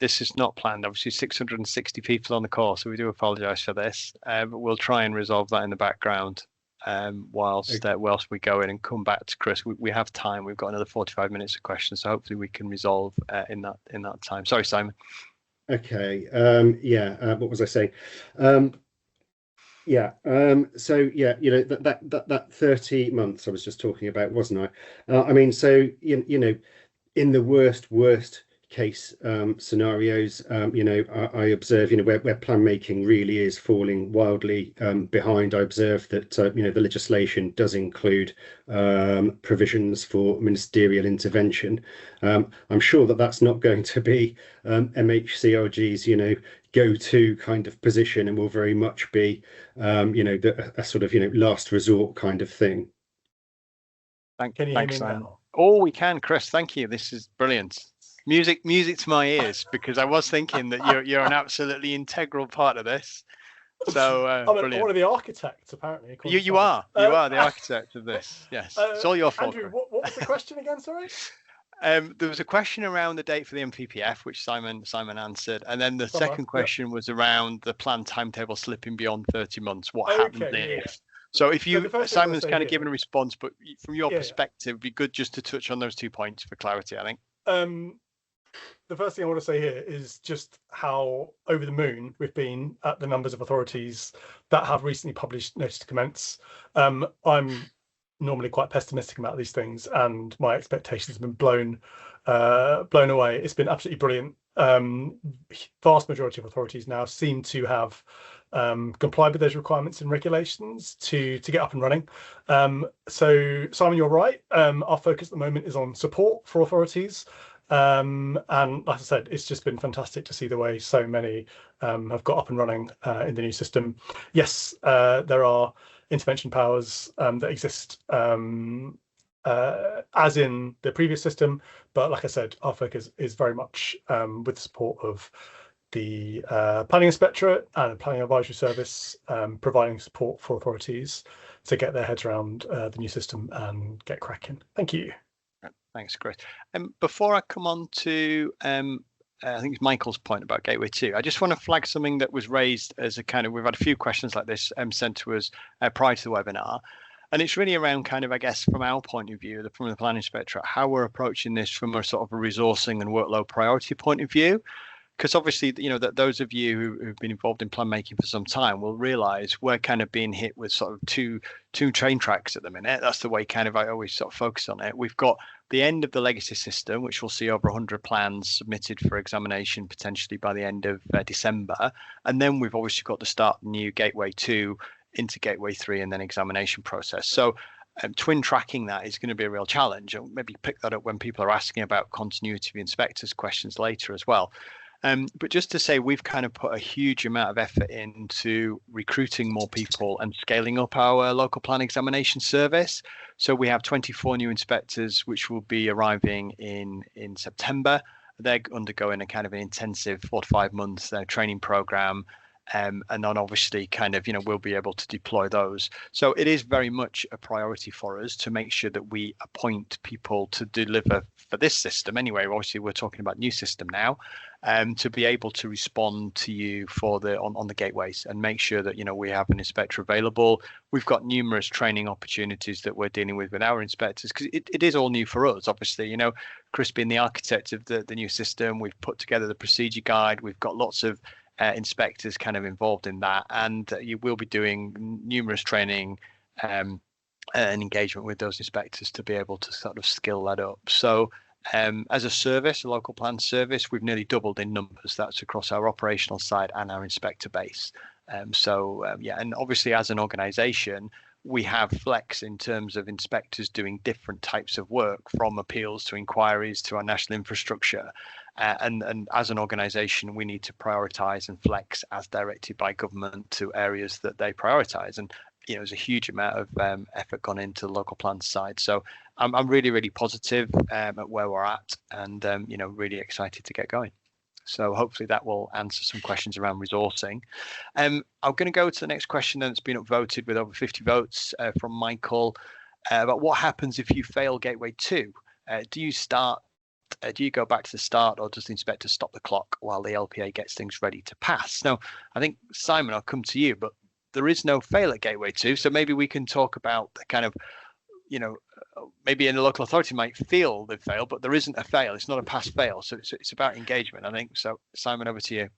this is not planned. Obviously, 660 people on the call, so we do apologise for this, but we'll try and resolve that in the background whilst we go in and come back to Chris. We have time. We've got another 45 minutes of questions, so hopefully we can resolve in that time. Sorry, Simon. Okay. What was I saying? So yeah, that 30 months I was just talking about, wasn't I? I mean, so in the worst case scenarios, I observe, where plan making really is falling wildly behind. I observe that the legislation does include provisions for ministerial intervention. I'm sure that that's not going to be MHCLG's go-to kind of position, and will very much be a sort of last resort kind of thing. Can you hear me Simon. now? Oh, we can, Chris. Thank you. This is brilliant. Music to my ears, because I was thinking that you're an absolutely integral part of this. So I'm brilliant. one of the architects, apparently. You are the architect of this. Yes, it's all your fault. Andrew, what was the question again? Sorry. There was a question around the date for the MPPF, which Simon answered, and then the second question was around the planned timetable slipping beyond 30 months. What happens if? So if you, Simon's kind of given a response, but from your perspective, it'd be good just to touch on those 2 points for clarity, I think. The first thing I want to say here is just how over the moon we've been at the numbers of authorities that have recently published notice to commence. I'm normally quite pessimistic about these things, and my expectations have been blown away. It's been absolutely brilliant. Vast majority of authorities now seem to have complied with those requirements and regulations to get up and running. So Simon, you're right. Our focus at the moment is on support for authorities. And like I said, it's just been fantastic to see the way so many have got up and running in the new system. Yes, there are intervention powers that exist as in the previous system, but like I said, our focus is very much with the support of the Planning Inspectorate and the Planning Advisory Service, providing support for authorities to get their heads around the new system and get cracking. Thank you. Thanks, Chris. Before I come on to, I think it's Michael's point about Gateway 2, I just want to flag something that was raised as a kind of, we've had a few questions like this sent to us prior to the webinar. And it's really around kind of, I guess, from our point of view, from the Planning Inspectorate, how we're approaching this from a sort of a resourcing and workload priority point of view. Because obviously, that those of you who've been involved in plan making for some time will realise we're kind of being hit with sort of two train tracks at the minute. That's the way kind of I always sort of focus on it. We've got the end of the legacy system, which will see over 100 plans submitted for examination potentially by the end of December. And then we've obviously got to start the new Gateway 2 into Gateway 3 and then examination process. So twin tracking that is going to be a real challenge. I'll maybe pick that up when people are asking about continuity of inspectors questions later as well. But just to say, we've kind of put a huge amount of effort into recruiting more people and scaling up our local plan examination service. So we have 24 new inspectors, which will be arriving in September. They're undergoing a kind of an intensive 4 to 5 months training program. And then obviously kind of, we'll be able to deploy those. So it is very much a priority for us to make sure that we appoint people to deliver for this system. Anyway, obviously we're talking about new system now, to be able to respond to you for on the gateways and make sure that, we have an inspector available. We've got numerous training opportunities that we're dealing with our inspectors, because it is all new for us. Obviously, Chris being the architect of the new system, we've put together the procedure guide. We've got lots of inspectors kind of involved in that, and you will be doing numerous training and engagement with those inspectors to be able to sort of skill that up. So as a service, a local plan service, we've nearly doubled in numbers. That's across our operational side and our inspector base. Yeah, and obviously as an organization, we have flex in terms of inspectors doing different types of work, from appeals to inquiries to our national infrastructure. And as an organisation, we need to prioritise and flex as directed by government to areas that they prioritise. And there's a huge amount of effort gone into the local plan side. So I'm really, really positive at where we're at, and really excited to get going. So hopefully that will answer some questions around resourcing. I'm going to go to the next question that's been upvoted with over 50 votes from Michael about what happens if you fail Gateway 2. Do you go back to the start, or does the inspector stop the clock while the LPA gets things ready to pass? Now, I think, Simon, I'll come to you, but there is no fail at Gateway 2. So maybe we can talk about the kind of, maybe in a local authority might feel they've failed, but there isn't a fail. It's not a pass fail. So it's about engagement, I think. So Simon, over to you.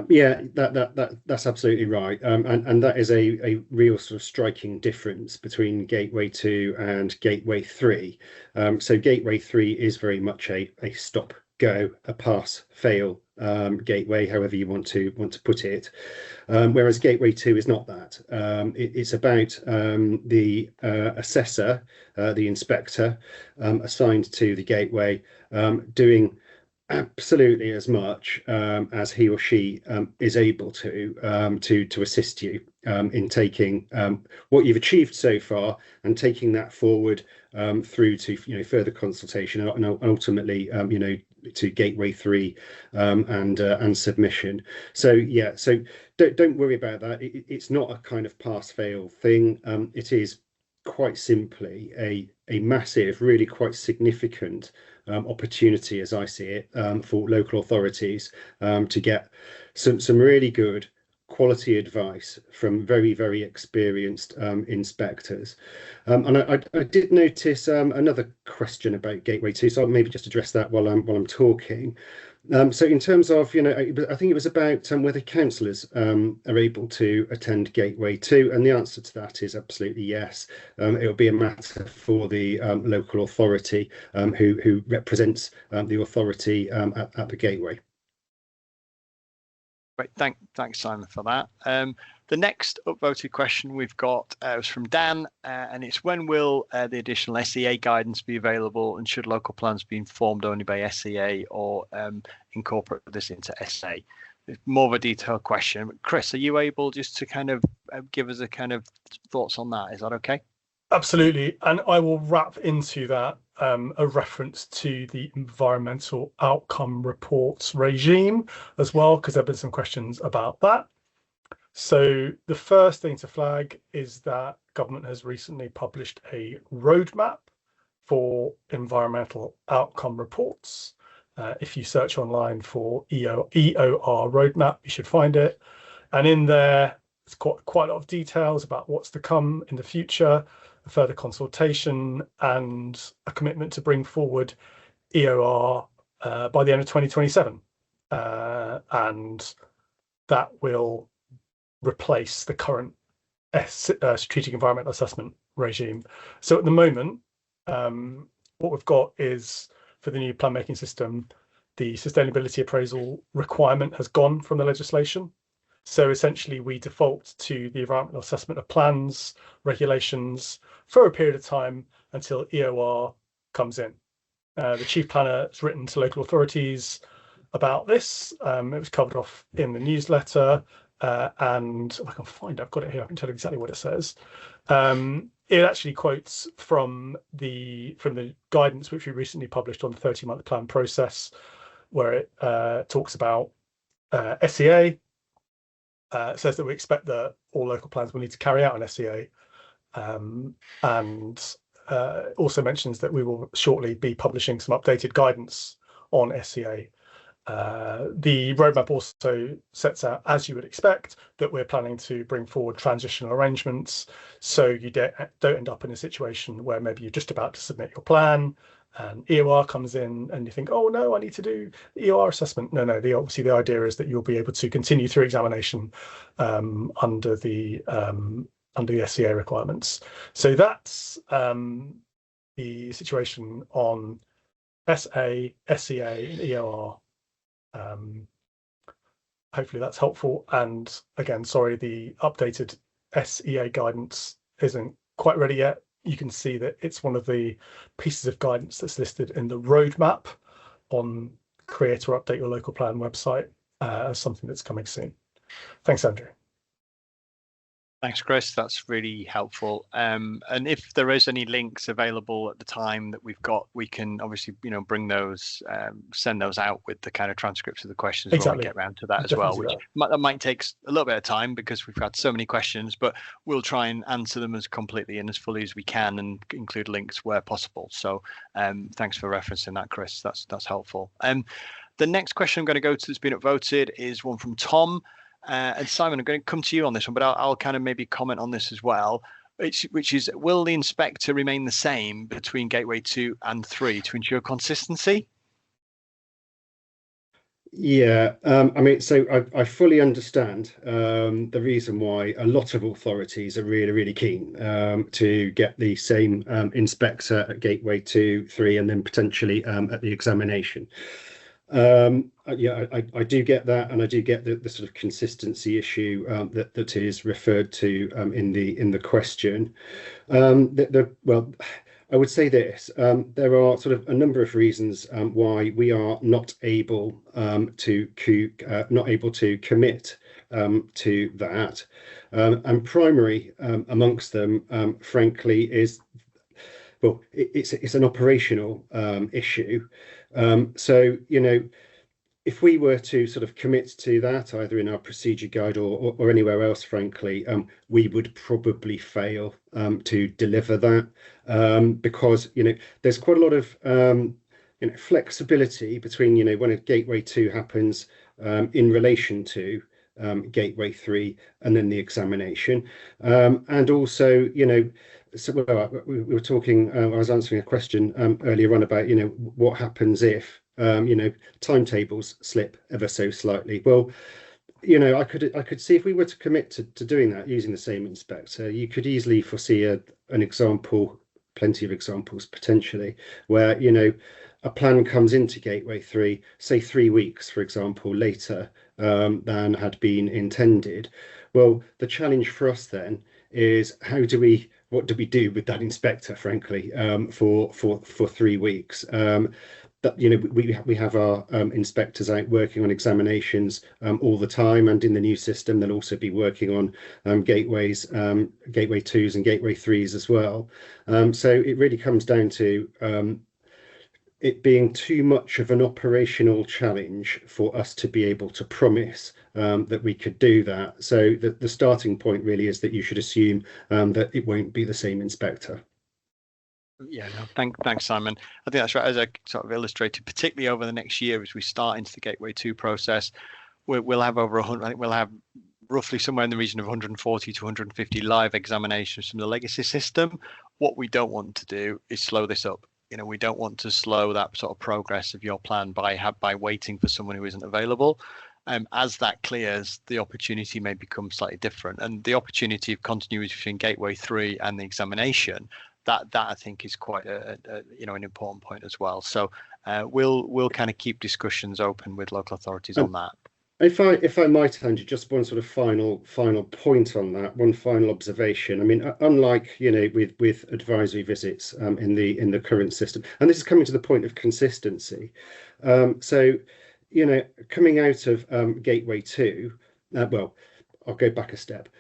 Yeah, that's absolutely right, and that is a real sort of striking difference between Gateway 2 and Gateway 3. So Gateway 3 is very much a stop, go, a pass, fail gateway, however you want to put it. Whereas Gateway 2 is not that. It's about the assessor, the inspector assigned to the gateway, doing absolutely as much as he or she is able to assist you in taking what you've achieved so far and taking that forward through to further consultation and ultimately to Gateway 3 and submission. So yeah, so don't worry about that. It's not a kind of pass-fail thing. It is quite simply a massive, really quite significant opportunity, as I see it, for local authorities to get some really good quality advice from very, very experienced inspectors. And I did notice another question about Gateway 2, so I'll maybe just address that while I'm talking. So in terms of, I think it was about whether councillors are able to attend Gateway 2, and the answer to that is absolutely yes. It'll be a matter for the local authority who represents the authority at the Gateway. Great, thanks, Simon, for that. The next upvoted question we've got was from Dan, and it's when will the additional SEA guidance be available, and should local plans be informed only by SEA or incorporate this into SA? It's more of a detailed question. Chris, are you able just to kind of give us a kind of thoughts on that? Is that okay? Absolutely, and I will wrap into that a reference to the environmental outcome reports regime as well, because there have been some questions about that. So the first thing to flag is that government has recently published a roadmap for environmental outcome reports. If you search online for EOR roadmap, you should find it. And in there, it's quite a lot of details about what's to come in the future, further consultation, and a commitment to bring forward EOR by the end of 2027. And that will replace the current strategic environmental assessment regime. So at the moment, what we've got is, for the new plan making system, the sustainability appraisal requirement has gone from the legislation. So essentially we default to the environmental assessment of plans regulations for a period of time until EOR comes in. The chief planner has written to local authorities about this. It was covered off in the newsletter, and if I can find it, I've got it here, I can tell you exactly what it says. It actually quotes from the guidance which we recently published on the 30-month plan process, where it talks about SEA. It says that we expect that all local plans will need to carry out an SEA, and also mentions that we will shortly be publishing some updated guidance on SEA. The roadmap also sets out, as you would expect, that we're planning to bring forward transitional arrangements, so you don't end up in a situation where maybe you're just about to submit your plan and EOR comes in and you think, oh no, I need to do the EOR assessment. No, obviously the idea is that you'll be able to continue through examination under the SEA requirements. So that's the situation on SA, SEA and EOR. Hopefully that's helpful. And again, sorry, the updated SEA guidance isn't quite ready yet. You can see that it's one of the pieces of guidance that's listed in the roadmap on Create or Update Your Local Plan website as something that's coming soon. Thanks, Andrew. Thanks, Chris. That's really helpful. And if there is any links available at the time that we've got, we can obviously, bring those, send those out with the kind of transcripts of the questions when we get around to that as well, which that might take a little bit of time because we've had so many questions, but we'll try and answer them as completely and as fully as we can and include links where possible. So thanks for referencing that, Chris. That's helpful. The next question I'm going to go to that's been upvoted is one from Tom. And Simon, I'm going to come to you on this one, but I'll kind of maybe comment on this as well, which is, will the inspector remain the same between Gateway 2 and 3 to ensure consistency? Yeah, I mean, so I fully understand the reason why a lot of authorities are really, really keen to get the same inspector at Gateway 2, 3, and then potentially at the examination. Yeah, I do get that, and I do get the sort of consistency issue that is referred to in the question. Well, I would say this: there are sort of a number of reasons why we are not able to commit to that, and primary amongst them, frankly, is well, it's an operational issue. So if we were to sort of commit to that, either in our procedure guide or anywhere else, frankly, we would probably fail to deliver that, because there's quite a lot of flexibility between when a gateway 2 happens in relation to gateway 3 and then the examination, and also so we were talking. I was answering a question earlier on about what happens if timetables slip ever so slightly. Well, I could see if we were to commit to doing that using the same inspector, you could easily foresee an example, plenty of examples potentially, where a plan comes into gateway 3, say 3 weeks, for example, later than had been intended. Well, the challenge for us then is what do we do with that inspector, frankly, for 3 weeks? That we have our inspectors out working on examinations all the time, and in the new system they'll also be working on gateway 2s and gateway 3s as well. So it really comes down to it being too much of an operational challenge for us to be able to promise that we could do that. So the starting point really is that you should assume that it won't be the same inspector. Yeah, no, thanks, Simon. I think that's right. As I sort of illustrated, particularly over the next year, as we start into the Gateway 2 process, we'll have over 100. I think we'll have roughly somewhere in the region of 140 to 150 live examinations from the legacy system. What we don't want to do is slow this up. We don't want to slow that sort of progress of your plan by waiting for someone who isn't available. As that clears, the opportunity may become slightly different, and the opportunity of continuity between Gateway 3 and the examination, that I think is quite an important point as well. So we'll kind of keep discussions open with local authorities on that. If I might, Andrew, just one sort of final point on that, one final observation. I mean, unlike with advisory visits in the current system, and this is coming to the point of consistency. So coming out of Gateway 2, well, I'll go back a step.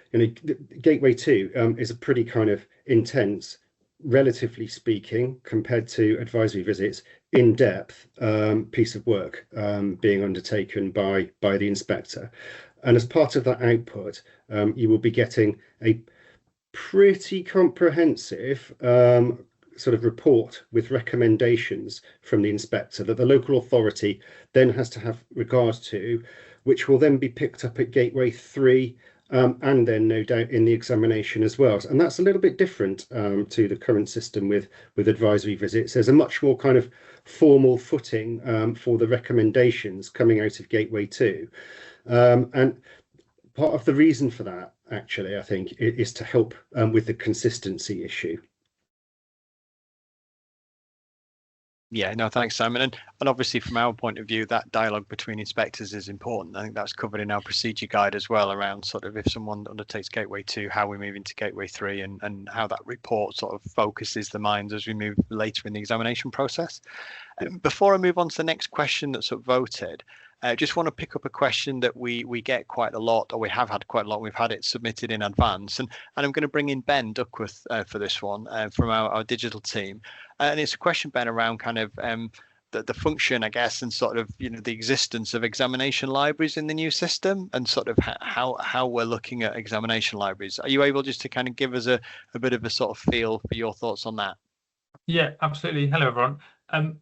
Gateway 2 is a pretty kind of intense, relatively speaking, compared to advisory visits, in-depth piece of work being undertaken by the inspector. And as part of that output, you will be getting a pretty comprehensive sort of report with recommendations from the inspector that the local authority then has to have regard to, which will then be picked up at Gateway 3 and then no doubt in the examination as well. And that's a little bit different to the current system with advisory visits. There's a much more kind of formal footing for the recommendations coming out of Gateway 2. And part of the reason for that, actually, I think, is to help with the consistency issue. Yeah, no, thanks, Simon. And obviously, from our point of view, that dialogue between inspectors is important. I think that's covered in our procedure guide as well, around sort of if someone undertakes Gateway 2, how we move into Gateway 3, and how that report sort of focuses the minds as we move later in the examination process. Before I move on to the next question that's upvoted, I just want to pick up a question that we get quite a lot, or we have had quite a lot. We've had it submitted in advance, and I'm going to bring in Ben Duckworth for this one from our digital team. And it's a question, Ben, around kind of the function, I guess, and sort of the existence of examination libraries in the new system, and sort of how we're looking at examination libraries. Are you able just to kind of give us a bit of a sort of feel for your thoughts on that? Yeah, absolutely. Hello, everyone.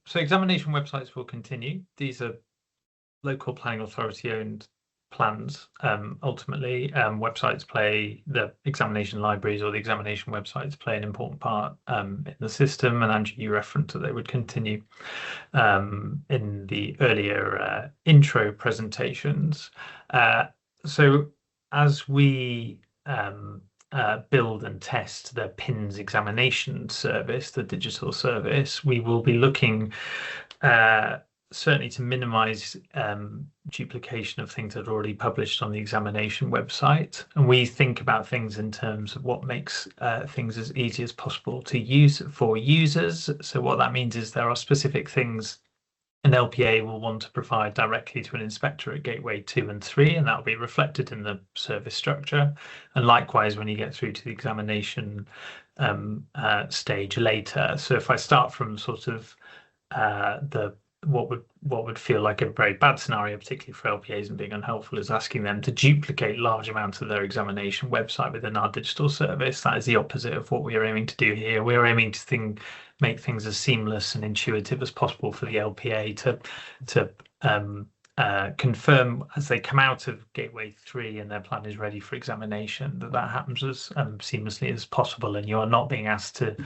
So examination websites will continue. These are local planning authority owned plans. Ultimately, websites play, the examination libraries or the examination websites play an important part in the system, and Andrew, you referenced that they would continue in the earlier intro presentations. So as we build and test the PINS examination service, the digital service, we will be looking certainly to minimise duplication of things that are already published on the examination website. And we think about things in terms of what makes things as easy as possible to use for users. So what that means is there are specific things an LPA will want to provide directly to an inspector at Gateway 2 and 3, and that will be reflected in the service structure. And likewise, when you get through to the examination stage later. So if I start from sort of what would feel like a very bad scenario, particularly for LPAs and being unhelpful, is asking them to duplicate large amounts of their examination website within our digital service. That is the opposite of what we are aiming to do here. We are aiming to make things as seamless and intuitive as possible for the LPA to confirm as they come out of Gateway 3 and their plan is ready for examination that happens as seamlessly as possible, and you are not being asked to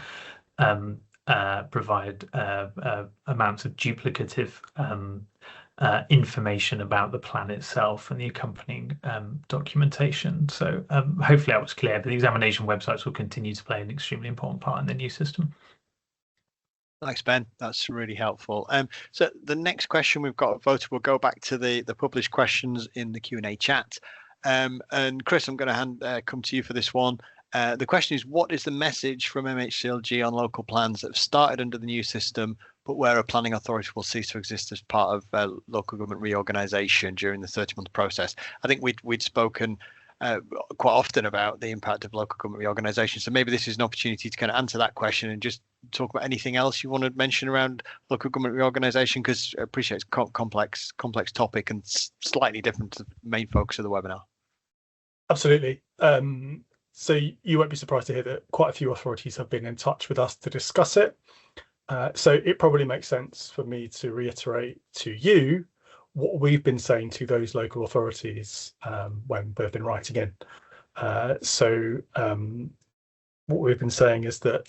provide amounts of duplicative information about the plan itself and the accompanying documentation. So hopefully that was clear, but the examination websites will continue to play an extremely important part in the new system. Thanks, Ben. That's really helpful. So the next question we've got voted, we'll go back to the published questions in the Q&A chat. And Chris, I'm going to come to you for this one. The question is, what is the message from MHCLG on local plans that have started under the new system, but where a planning authority will cease to exist as part of local government reorganisation during the 30-month process? I think we'd spoken quite often about the impact of local government reorganisation. So maybe this is an opportunity to kind of answer that question and just talk about anything else you want to mention around local government reorganisation, because I appreciate it's a complex topic and slightly different to the main focus of the webinar. Absolutely. So you won't be surprised to hear that quite a few authorities have been in touch with us to discuss it. So it probably makes sense for me to reiterate to you what we've been saying to those local authorities when they've been writing in. What we've been saying is that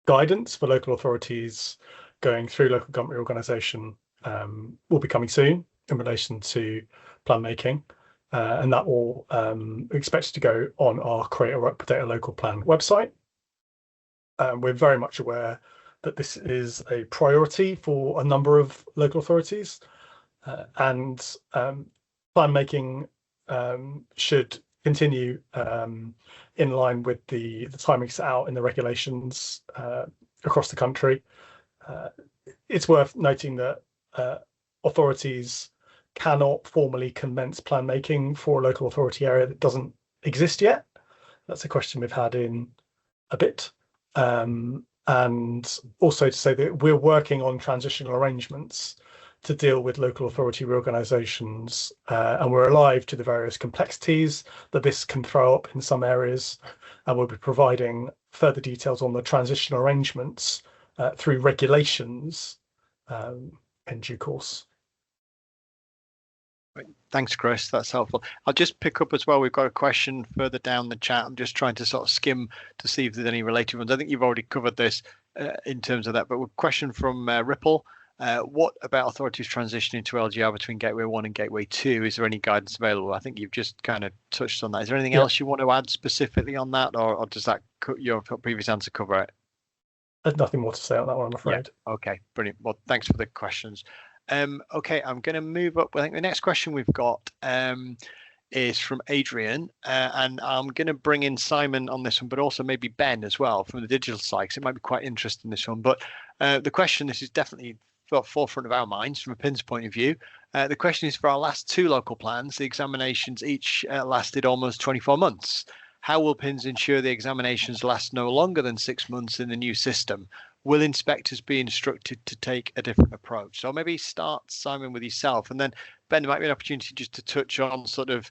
guidance for local authorities going through local government reorganisation will be coming soon in relation to plan making. And that will expected to go on our Create or Update a Local Plan website. We're very much aware that this is a priority for a number of local authorities, and plan making should continue in line with the timing set out in the regulations across the country. It's worth noting that authorities cannot formally commence plan making for a local authority area that doesn't exist yet. That's a question we've had in a bit. And also to say that we're working on transitional arrangements to deal with local authority reorganisations, and we're alive to the various complexities that this can throw up in some areas, and we'll be providing further details on the transitional arrangements through regulations in due course. Thanks, Chris. That's helpful. I'll just pick up as well. We've got a question further down the chat. I'm just trying to sort of skim to see if there's any related ones. I think you've already covered this in terms of that, but a question from Ripple. What about authorities transitioning to LGR between Gateway 1 and Gateway 2? Is there any guidance available? I think you've just kind of touched on that. Is there anything else you want to add specifically on that, or does that your previous answer cover it? There's nothing more to say on that one, I'm afraid. Yeah. Okay, brilliant. Well, thanks for the questions. Okay, I'm going to move up. I think the next question we've got is from Adrian, and I'm going to bring in Simon on this one, but also maybe Ben as well from the digital side, because it might be quite interesting, this one. But the question, this is definitely forefront of our minds from a PIN's point of view. The question is, for our last two local plans, the examinations each lasted almost 24 months. How will PINs ensure the examinations last no longer than 6 months in the new system? Will inspectors be instructed to take a different approach? So maybe start, Simon, with yourself, and then Ben, there might be an opportunity just to touch on sort of,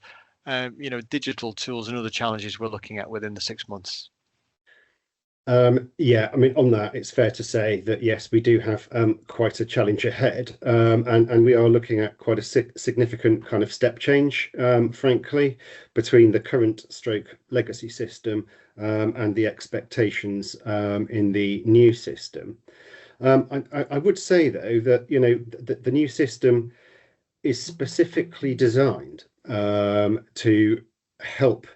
digital tools and other challenges we're looking at within the 6 months. Yeah, I mean, on that, it's fair to say that, yes, we do have quite a challenge ahead, and we are looking at quite a significant kind of step change, frankly, between the current legacy system and the expectations in the new system. I would say, though, that, the new system is specifically designed to help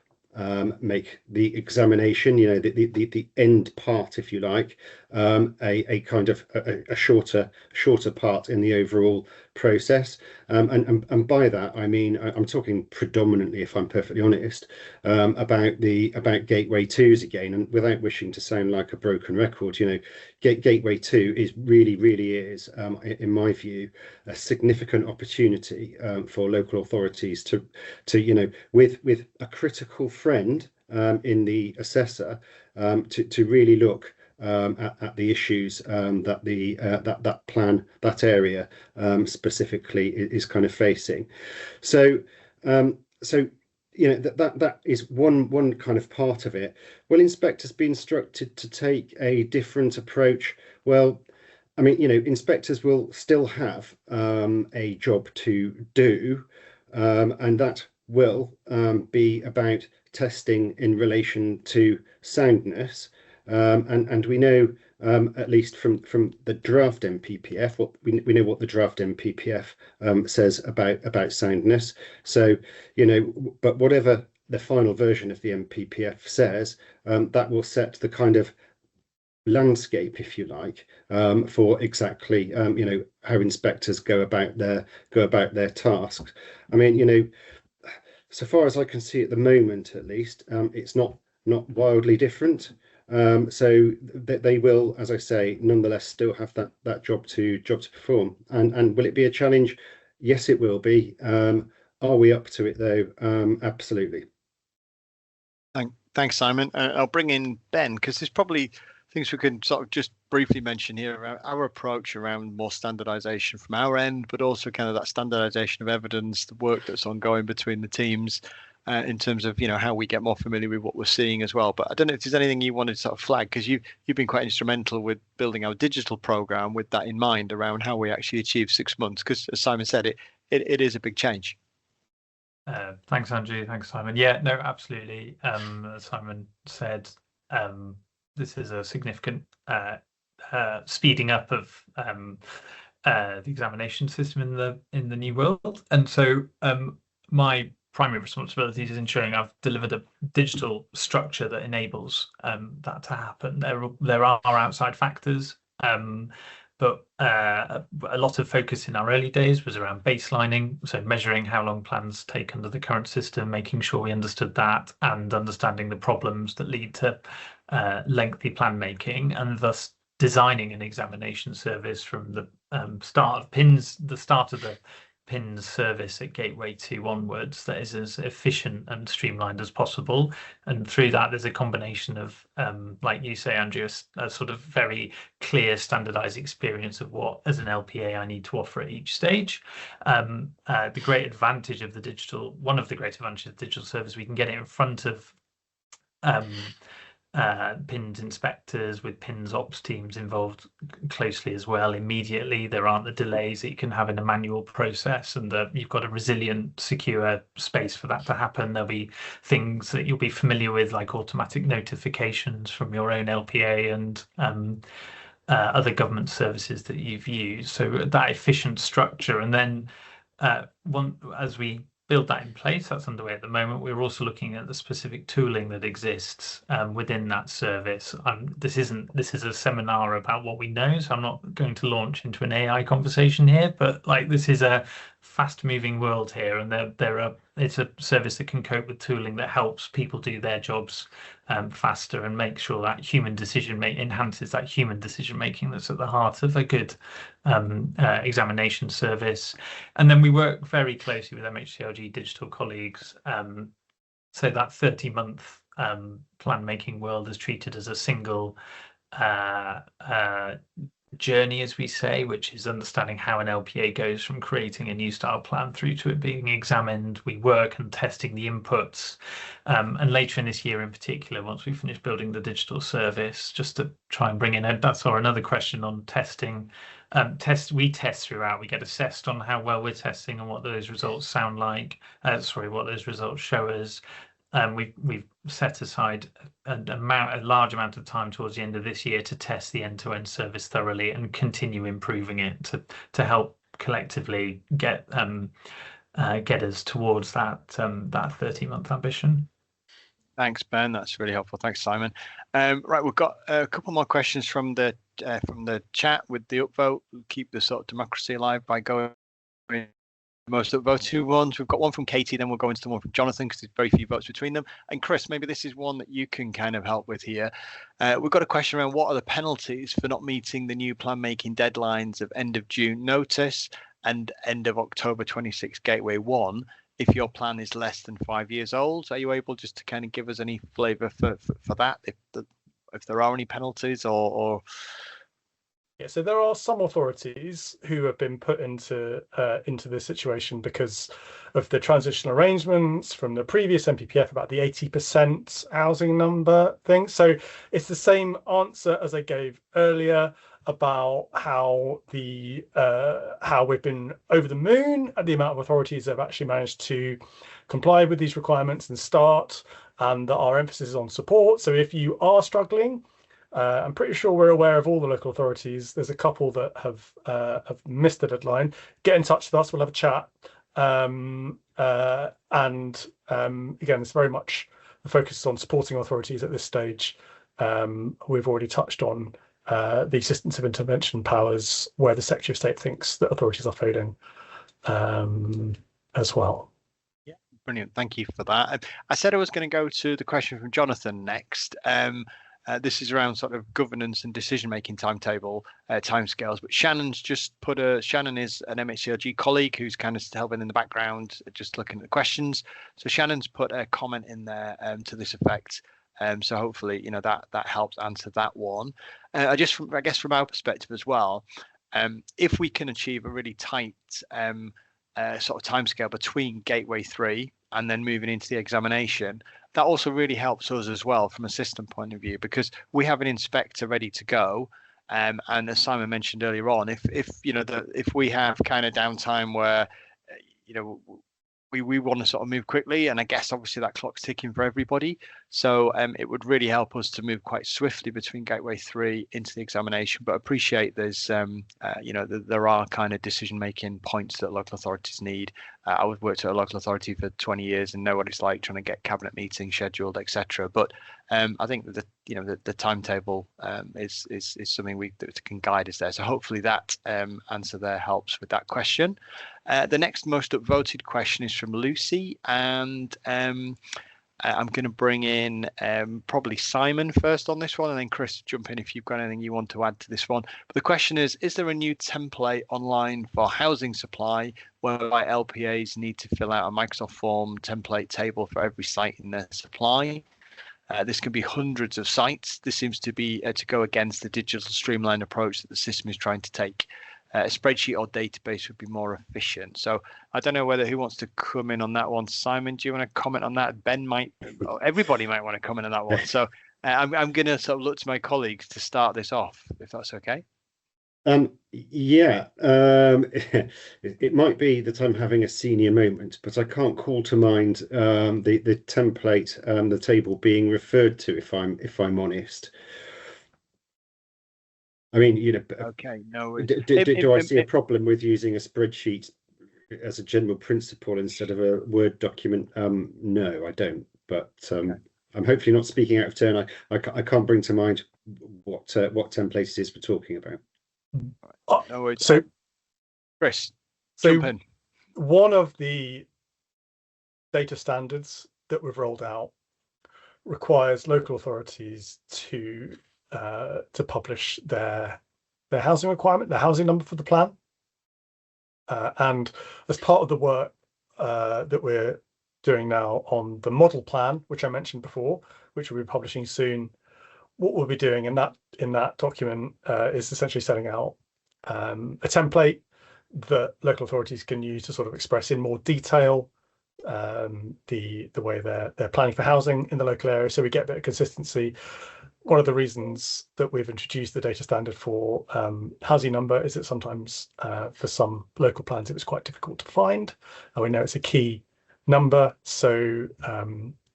make the examination, you know, the end part, if you like, a kind of a shorter part in the overall process. And by that I mean I'm talking predominantly, if I'm perfectly honest, about Gateway 2s again, and without wishing to sound like a broken record, you know, Gateway 2 really is, in my view, a significant opportunity for local authorities to you know, with a critical friend in the assessor, to really look at the issues that that area specifically is kind of facing. So you know, that is one kind of part of it. Will inspectors be instructed to take a different approach? Well, I mean, you know, inspectors will still have a job to do, and that will be about testing in relation to soundness. And we know, at least from the draft MPPF, what we know what the draft MPPF says about soundness. So, you know, but whatever the final version of the MPPF says, that will set the kind of landscape, if you like, for exactly you know, how inspectors go about their tasks. I mean, you know, so far as I can see at the moment, at least, it's not wildly different. So they will, as I say, nonetheless still have that job to perform. And will it be a challenge? Yes, it will be. Are we up to it though? Absolutely. Thanks, Simon. I'll bring in Ben, because there's probably things we can sort of just briefly mention here around our approach around more standardization from our end, but also kind of that standardization of evidence, the work that's ongoing between the teams, in terms of, you know, how we get more familiar with what we're seeing as well. But I don't know if there's anything you wanted to sort of flag, because you've been quite instrumental with building our digital program with that in mind around how we actually achieve 6 months, because as Simon said, it is a big change. Thanks, Andrew. Thanks, Simon. Yeah, no, absolutely. As Simon said, this is a significant speeding up of the examination system in the new world, and so my primary responsibility is ensuring I've delivered a digital structure that enables that to happen. There are outside factors, but a lot of focus in our early days was around baselining, so measuring how long plans take under the current system, making sure we understood that, and understanding the problems that lead to lengthy plan making, and thus designing an examination service from the start of the PINS service at Gateway 2 onwards that is as efficient and streamlined as possible. And through that, there's a combination of, like you say, Andrew, a sort of very clear standardized experience of what, as an LPA, I need to offer at each stage. The great advantage of the digital, one of the great advantages of the digital service, we can get it in front of PINS inspectors, with PINS ops teams involved closely as well immediately. There aren't the delays that you can have in a manual process, and you've got a resilient, secure space for that to happen. There'll be things that you'll be familiar with, like automatic notifications from your own LPA and other government services that you've used. So that efficient structure, and then as we build that in place, that's underway at the moment. We're also looking at the specific tooling that exists within that service. This is a seminar about what we know, so I'm not going to launch into an AI conversation here, but like, this is a fast moving world here, and it's a service that can cope with tooling that helps people do their jobs faster, and make sure that enhances that human decision making that's at the heart of a good examination service. And then we work very closely with MHCLG digital colleagues, so that 30-month plan making world is treated as a single journey, as we say, which is understanding how an LPA goes from creating a new style plan through to it being examined. We work and testing the inputs, and later in this year in particular, once we finish building the digital service, just to try and bring in another question on testing. We test throughout. We get assessed on how well we're testing and what those results sound like. What those results show us. We've set aside a large amount of time towards the end of this year to test the end-to-end service thoroughly and continue improving it to help collectively get us towards that 30-month ambition. Thanks, Ben. That's really helpful. Thanks, Simon. Right, we've got a couple more questions from the chat with the upvote. We'll keep the sort of democracy alive by going most upvoted ones. We've got one from Katie, then we'll go into the one from Jonathan because there's very few votes between them. And Chris, maybe this is one that you can kind of help with here. We've got a question around what are the penalties for not meeting the new plan making deadlines of end of June notice and end of October 26 Gateway 1 if your plan is less than 5 years old. Are you able just to kind of give us any flavour for that, if there are any penalties or? Yeah, so there are some authorities who have been put into this situation because of the transitional arrangements from the previous NPPF about the 80% housing number thing. So it's the same answer as I gave earlier about how we've been over the moon at the amount of authorities that have actually managed to comply with these requirements and start, and that our emphasis is on support. So if you are struggling, I'm pretty sure we're aware of all the local authorities. There's a couple that have missed the deadline. Get in touch with us. We'll have a chat. Again, it's very much the focus on supporting authorities at this stage. We've already touched on the assistance of intervention powers where the Secretary of State thinks that authorities are failing as well. Yeah, brilliant. Thank you for that. I said I was going to go to the question from Jonathan next. This is around sort of governance and decision-making timetable timescales. But Shannon's just put Shannon is an MHCLG colleague who's kind of helping in the background, just looking at the questions. So Shannon's put a comment in there to this effect. So hopefully, that helps answer that one. I guess from our perspective as well, if we can achieve a really tight sort of timescale between Gateway 3 and then moving into the examination, that also really helps us as well from a system point of view, because we have an inspector ready to go. And as Simon mentioned earlier on, if we have kind of downtime where we want to sort of move quickly, and I guess obviously that clock's ticking for everybody, so it would really help us to move quite swiftly between Gateway 3 into the examination. But appreciate there's there are kind of decision making points that local authorities need. I've worked at a local authority for 20 years and know what it's like trying to get cabinet meetings scheduled, etc. But I think that the timetable is something that can guide us there. So hopefully that answer there helps with that question. The next most upvoted question is from Lucy, and I'm going to bring in probably Simon first on this one, and then Chris, jump in if you've got anything you want to add to this one. But the question is there a new template online for housing supply whereby LPAs need to fill out a Microsoft form template table for every site in their supply? This can be hundreds of sites. This seems to be to go against the digital streamlined approach that the system is trying to take. A spreadsheet or database would be more efficient. So I don't know who wants to come in on that one. Simon, do you want to comment on that? Ben might, everybody might want to comment on that one. So I'm going to sort of look to my colleagues to start this off, if that's okay. It might be that I'm having a senior moment, but I can't call to mind the template, the table being referred to, if I'm honest. I mean, okay, no. Do I see a problem with using a spreadsheet as a general principle instead of a Word document? No, I don't. But okay. I'm hopefully not speaking out of turn. I can't bring to mind what template it is we're talking about. No worries. So, Chris, jump in. One of the data standards that we've rolled out requires local authorities to publish their housing requirement, their housing number for the plan. And as part of the work that we're doing now on the model plan, which I mentioned before, which we'll be publishing soon, what we'll be doing in that document is essentially setting out a template that local authorities can use to sort of express in more detail the way they're planning for housing in the local area, so we get a bit of consistency. One of the reasons that we've introduced the data standard for housing number is that sometimes for some local plans it was quite difficult to find, and we know it's a key number. So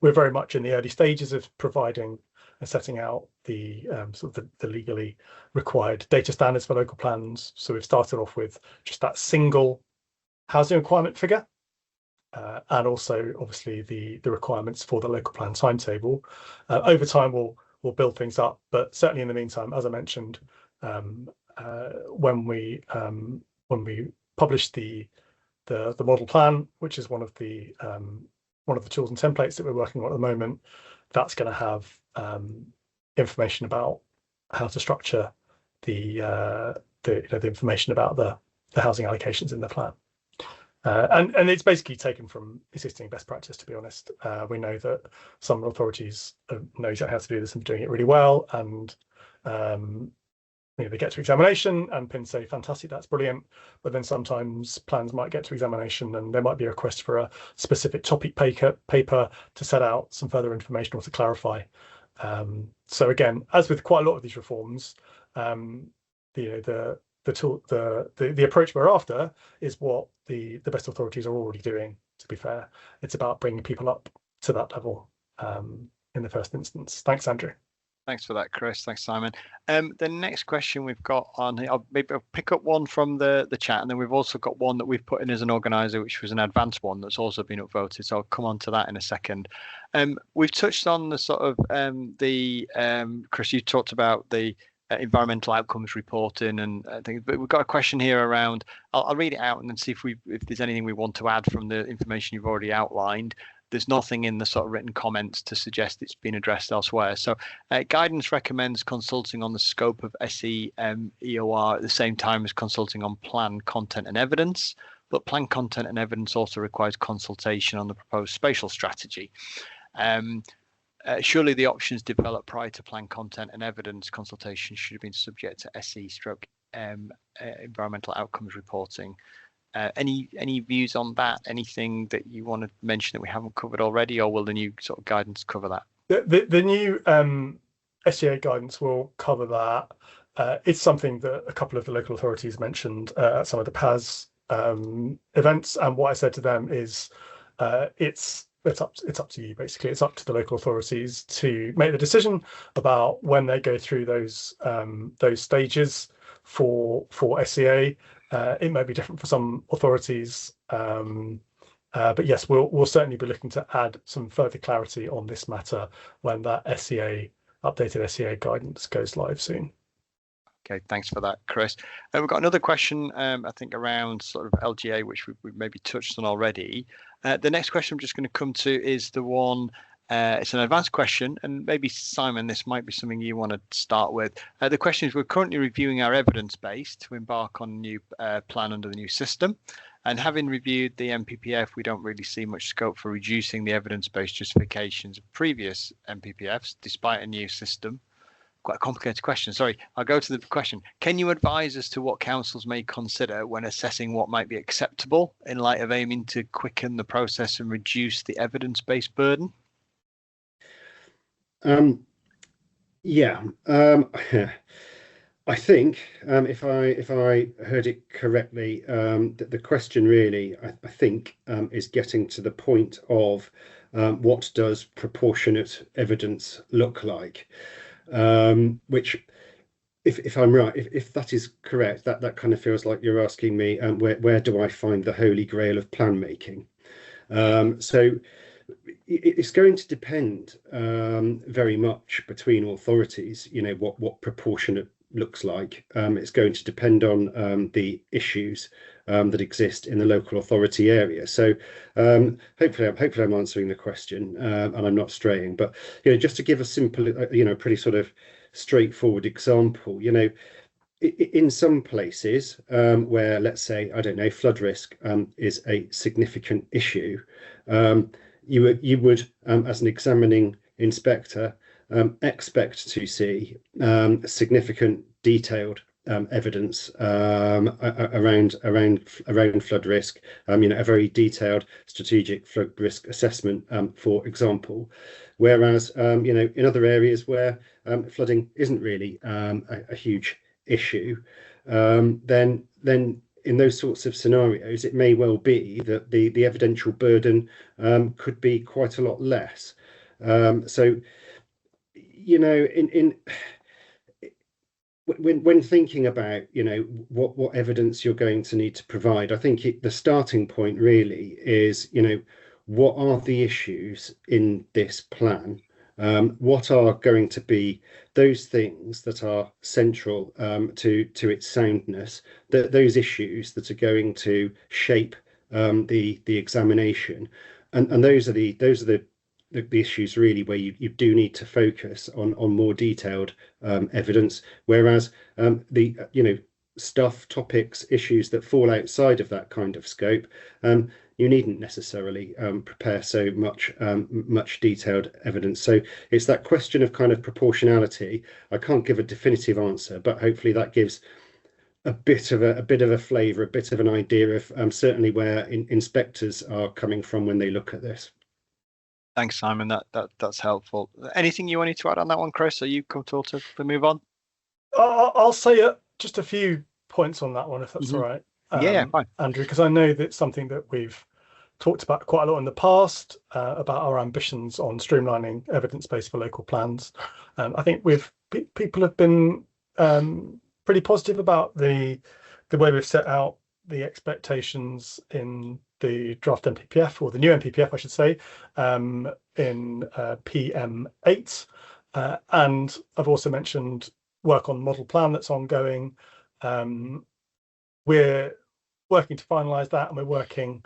we're very much in the early stages of providing and setting out the sort of the legally required data standards for local plans. So we've started off with just that single housing requirement figure, and also obviously the requirements for the local plan timetable. Over time, we'll build things up, but certainly in the meantime, as I mentioned, when we publish the model plan, which is one of the tools and templates that we're working on at the moment, that's going to have information about how to structure the information about the housing allocations in the plan. And it's basically taken from existing best practice, to be honest. We know that some authorities know exactly how to do this and are doing it really well, and they get to examination and PIN say, fantastic, that's brilliant. But then sometimes plans might get to examination and there might be a request for a specific topic paper to set out some further information or to clarify. So again, as with quite a lot of these reforms, the approach we're after is what the best authorities are already doing, to be fair. It's about bringing people up to that level in the first instance. Thanks, Andrew. Thanks for that, Chris. Thanks, Simon. The next question we've got on here, I'll pick up one from the chat, and then we've also got one that we've put in as an organizer, which was an advanced one that's also been upvoted. So I'll come on to that in a second. We've touched on the sort of Chris, you talked about the environmental outcomes reporting, and I think, but we've got a question here around. I'll read it out and then see if there's anything we want to add from the information you've already outlined. There's nothing in the sort of written comments to suggest it's been addressed elsewhere. So guidance recommends consulting on the scope of SEMEOR at the same time as consulting on plan content and evidence, but plan content and evidence also requires consultation on the proposed spatial strategy. Surely the options developed prior to plan content and evidence consultation should have been subject to environmental outcomes reporting. Any views on that? Anything that you want to mention that we haven't covered already, or will the new sort of guidance cover that? The new SEA guidance will cover that. It's something that a couple of the local authorities mentioned at some of the PAS events, and what I said to them is it's up to you, basically. It's up to the local authorities to make the decision about when they go through those stages for SEA. It may be different for some authorities, but yes, we'll certainly be looking to add some further clarity on this matter when that updated SEA guidance goes live soon. Okay, thanks for that, Chris. We've got another question, I think, around sort of LGA, which we've maybe touched on already. The next question I'm just going to come to is the one. It's an advanced question, and maybe, Simon, this might be something you want to start with. The question is, we're currently reviewing our evidence base to embark on a new plan under the new system. And having reviewed the MPPF, we don't really see much scope for reducing the evidence-based justifications of previous MPPFs, despite a new system. Quite a complicated question. Sorry, I'll go to the question. Can you advise as to what councils may consider when assessing what might be acceptable in light of aiming to quicken the process and reduce the evidence-based burden? I think if I heard it correctly, the question really, I think, is getting to the point of what does proportionate evidence look like, which, if I'm right, if that is correct, that kind of feels like you're asking me where do I find the holy grail of plan making. So it's going to depend very much between authorities, what proportionate looks like. It's going to depend on the issues that exist in the local authority area. So hopefully I'm answering the question and I'm not straying, but just to give a simple, pretty sort of straightforward example, in some places where, let's say, I don't know, flood risk is a significant issue, you would, as an examining inspector, expect to see significant detailed evidence around flood risk, a very detailed strategic flood risk assessment, for example. Whereas, in other areas where flooding isn't really a huge issue, then in those sorts of scenarios, it may well be that the evidential burden could be quite a lot less. So, when thinking about, what evidence you're going to need to provide, I think the starting point really is, what are the issues in this plan? What are going to be those things that are central to its soundness, those issues that are going to shape the examination, and those are the issues really where you do need to focus on more detailed evidence, whereas the stuff, topics, issues that fall outside of that kind of scope, you needn't necessarily prepare so much detailed evidence. So it's that question of kind of proportionality. I can't give a definitive answer, but hopefully that gives a bit of a flavour, a bit of an idea of certainly where inspectors are coming from when they look at this. Thanks, Simon. That's helpful. Anything you wanted to add on that one, Chris? Are you comfortable to move on? I'll say just a few points on that one, if that's all right. Yeah, fine, Andrew, because I know that's something that we've talked about quite a lot in the past, about our ambitions on streamlining evidence base for local plans. I think people have been pretty positive about the way we've set out the expectations in the draft NPPF, or the new NPPF, I should say, in PM8. And I've also mentioned work on model plan that's ongoing. We're working to finalise that, and we're working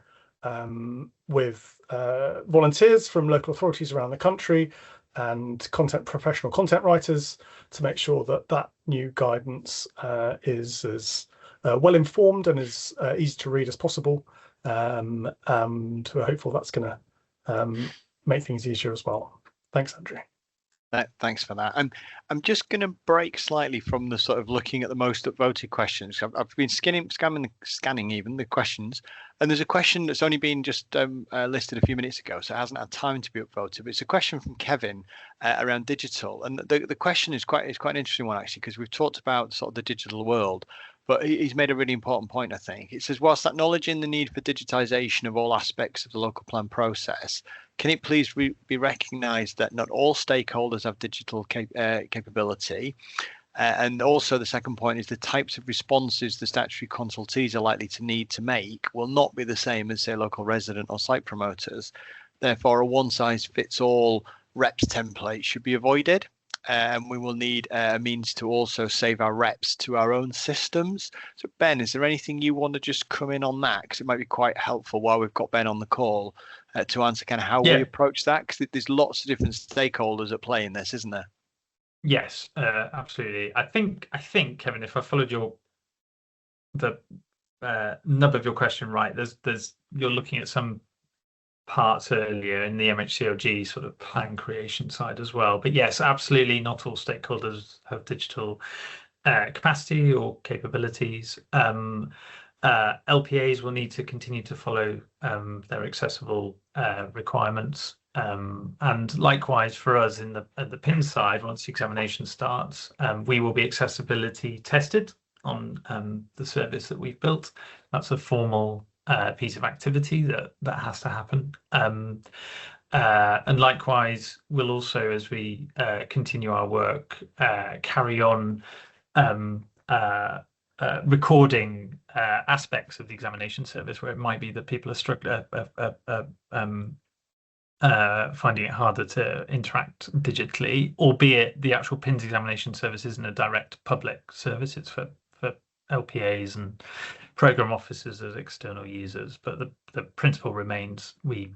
with volunteers from local authorities around the country and professional content writers to make sure that new guidance is as well informed and as easy to read as possible. And we're hopeful that's going to make things easier as well. Thanks, Andrew. Thanks for that. I'm just going to break slightly from the sort of looking at the most upvoted questions. I've been scanning even the questions, and there's a question that's only been just listed a few minutes ago, so it hasn't had time to be upvoted. But it's a question from Kevin around digital, and the question is quite an interesting one actually, because we've talked about sort of the digital world. But he's made a really important point, I think. It says, whilst acknowledging the need for digitisation of all aspects of the local plan process, can it please be recognised that not all stakeholders have digital capability? And also the second point is the types of responses the statutory consultees are likely to need to make will not be the same as, say, local resident or site promoters. Therefore, a one-size-fits-all reps template should be avoided. And we will need a means to also save our reps to our own systems. So Ben, is there anything you want to just come in on that? Because it might be quite helpful while we've got Ben on the call to answer kind of how we approach that, because there's lots of different stakeholders at play in this, isn't there? Yes, absolutely. I think Kevin, if I followed the nub of your question right, you're looking at some parts earlier in the MHCLG sort of plan creation side as well. But yes, absolutely, not all stakeholders have digital capacity or capabilities. LPAs will need to continue to follow their accessible requirements. And likewise for us at the PIN side, once the examination starts, we will be accessibility tested on the service that we've built. That's a formal piece of activity that has to happen. And likewise, we'll also, as we continue our work, carry on recording aspects of the examination service where it might be that people are struggling, finding it harder to interact digitally, albeit the actual PINS examination service isn't a direct public service. It's for LPAs and program officers as external users, but the principle remains we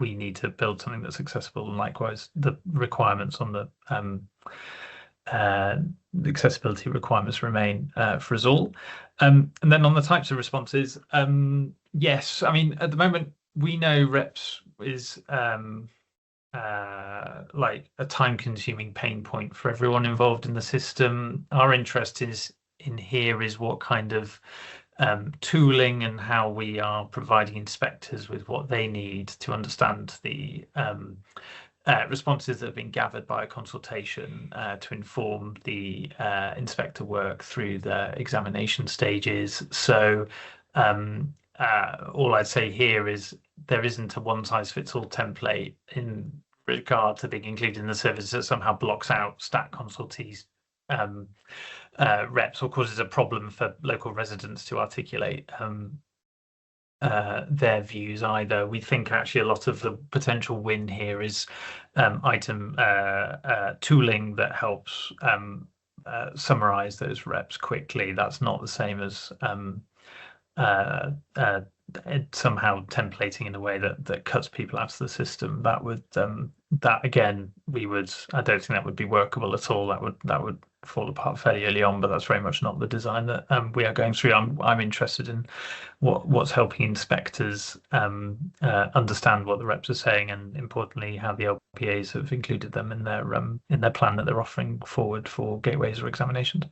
need to build something that's accessible, and likewise the requirements on the accessibility requirements remain for us all. And then on the types of responses, yes, I mean at the moment we know reps is like a time-consuming pain point for everyone involved in the system. Our interest is what kind of tooling and how we are providing inspectors with what they need to understand the responses that have been gathered by a consultation to inform the inspector work through the examination stages. So all I'd say here is there isn't a one-size-fits-all template in regard to being included in the service that somehow blocks out stat consultees reps, or causes a problem for local residents to articulate their views either. We think actually a lot of the potential win here is item tooling that helps summarize those reps quickly. That's not the same as somehow templating in a way that cuts people out of the system. That would that again, I don't think that would be workable at all. That would fall apart fairly early on, but that's very much not the design that we are going through. I'm interested in what's helping inspectors understand what the reps are saying, and importantly how the LPAs have included them in their plan that they're offering forward for gateways or examinations.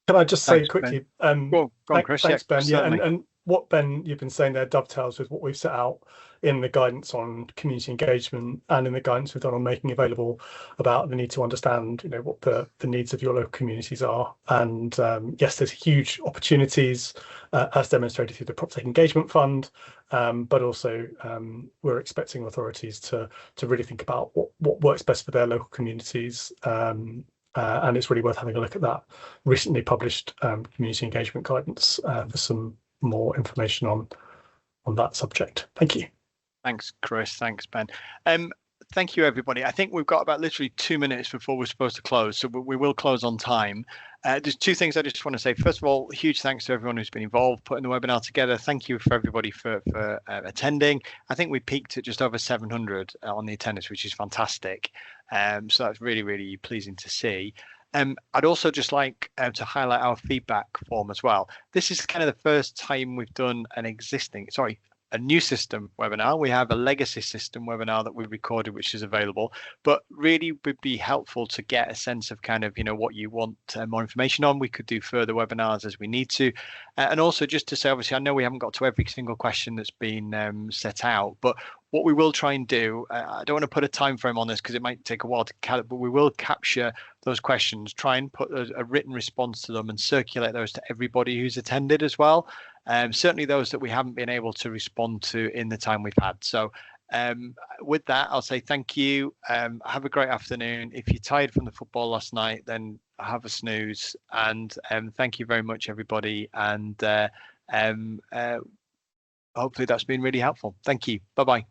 Can I just say quickly, go on, Chris. Thanks, Ben. Certainly. Yeah, and what, Ben, you've been saying there dovetails with what we've set out in the guidance on community engagement and in the guidance we've done on making available about the need to understand, what the needs of your local communities are. And yes, there's huge opportunities as demonstrated through the PropTech Engagement Fund, but also we're expecting authorities to really think about what works best for their local communities. And it's really worth having a look at that recently published community engagement guidance for some more information on that subject. Thank you. Thanks, Chris. Thanks, Ben. Thank you, everybody. I think we've got about literally 2 minutes before we're supposed to close, so we will close on time. There's two things I just want to say. First of all, huge thanks to everyone who's been involved putting the webinar together. Thank you for everybody for attending. I think we peaked at just over 700 on the attendance, which is fantastic. So that's really, really pleasing to see. I'd also just like to highlight our feedback form as well. This is kind of the first time we've done a new system webinar. We have a legacy system webinar that we recorded, which is available, but really would be helpful to get a sense of kind of, what you want more information on. We could do further webinars as we need to. And also just to say, obviously, I know we haven't got to every single question that's been set out, but what we will try and do, I don't want to put a time frame on this because it might take a while to capture, but we will capture those questions, try and put a written response to them and circulate those to everybody who's attended as well. Certainly those that we haven't been able to respond to in the time we've had. So with that, I'll say thank you. Have a great afternoon. If you're tired from the football last night, then have a snooze. And thank you very much, everybody. And hopefully that's been really helpful. Thank you. Bye-bye.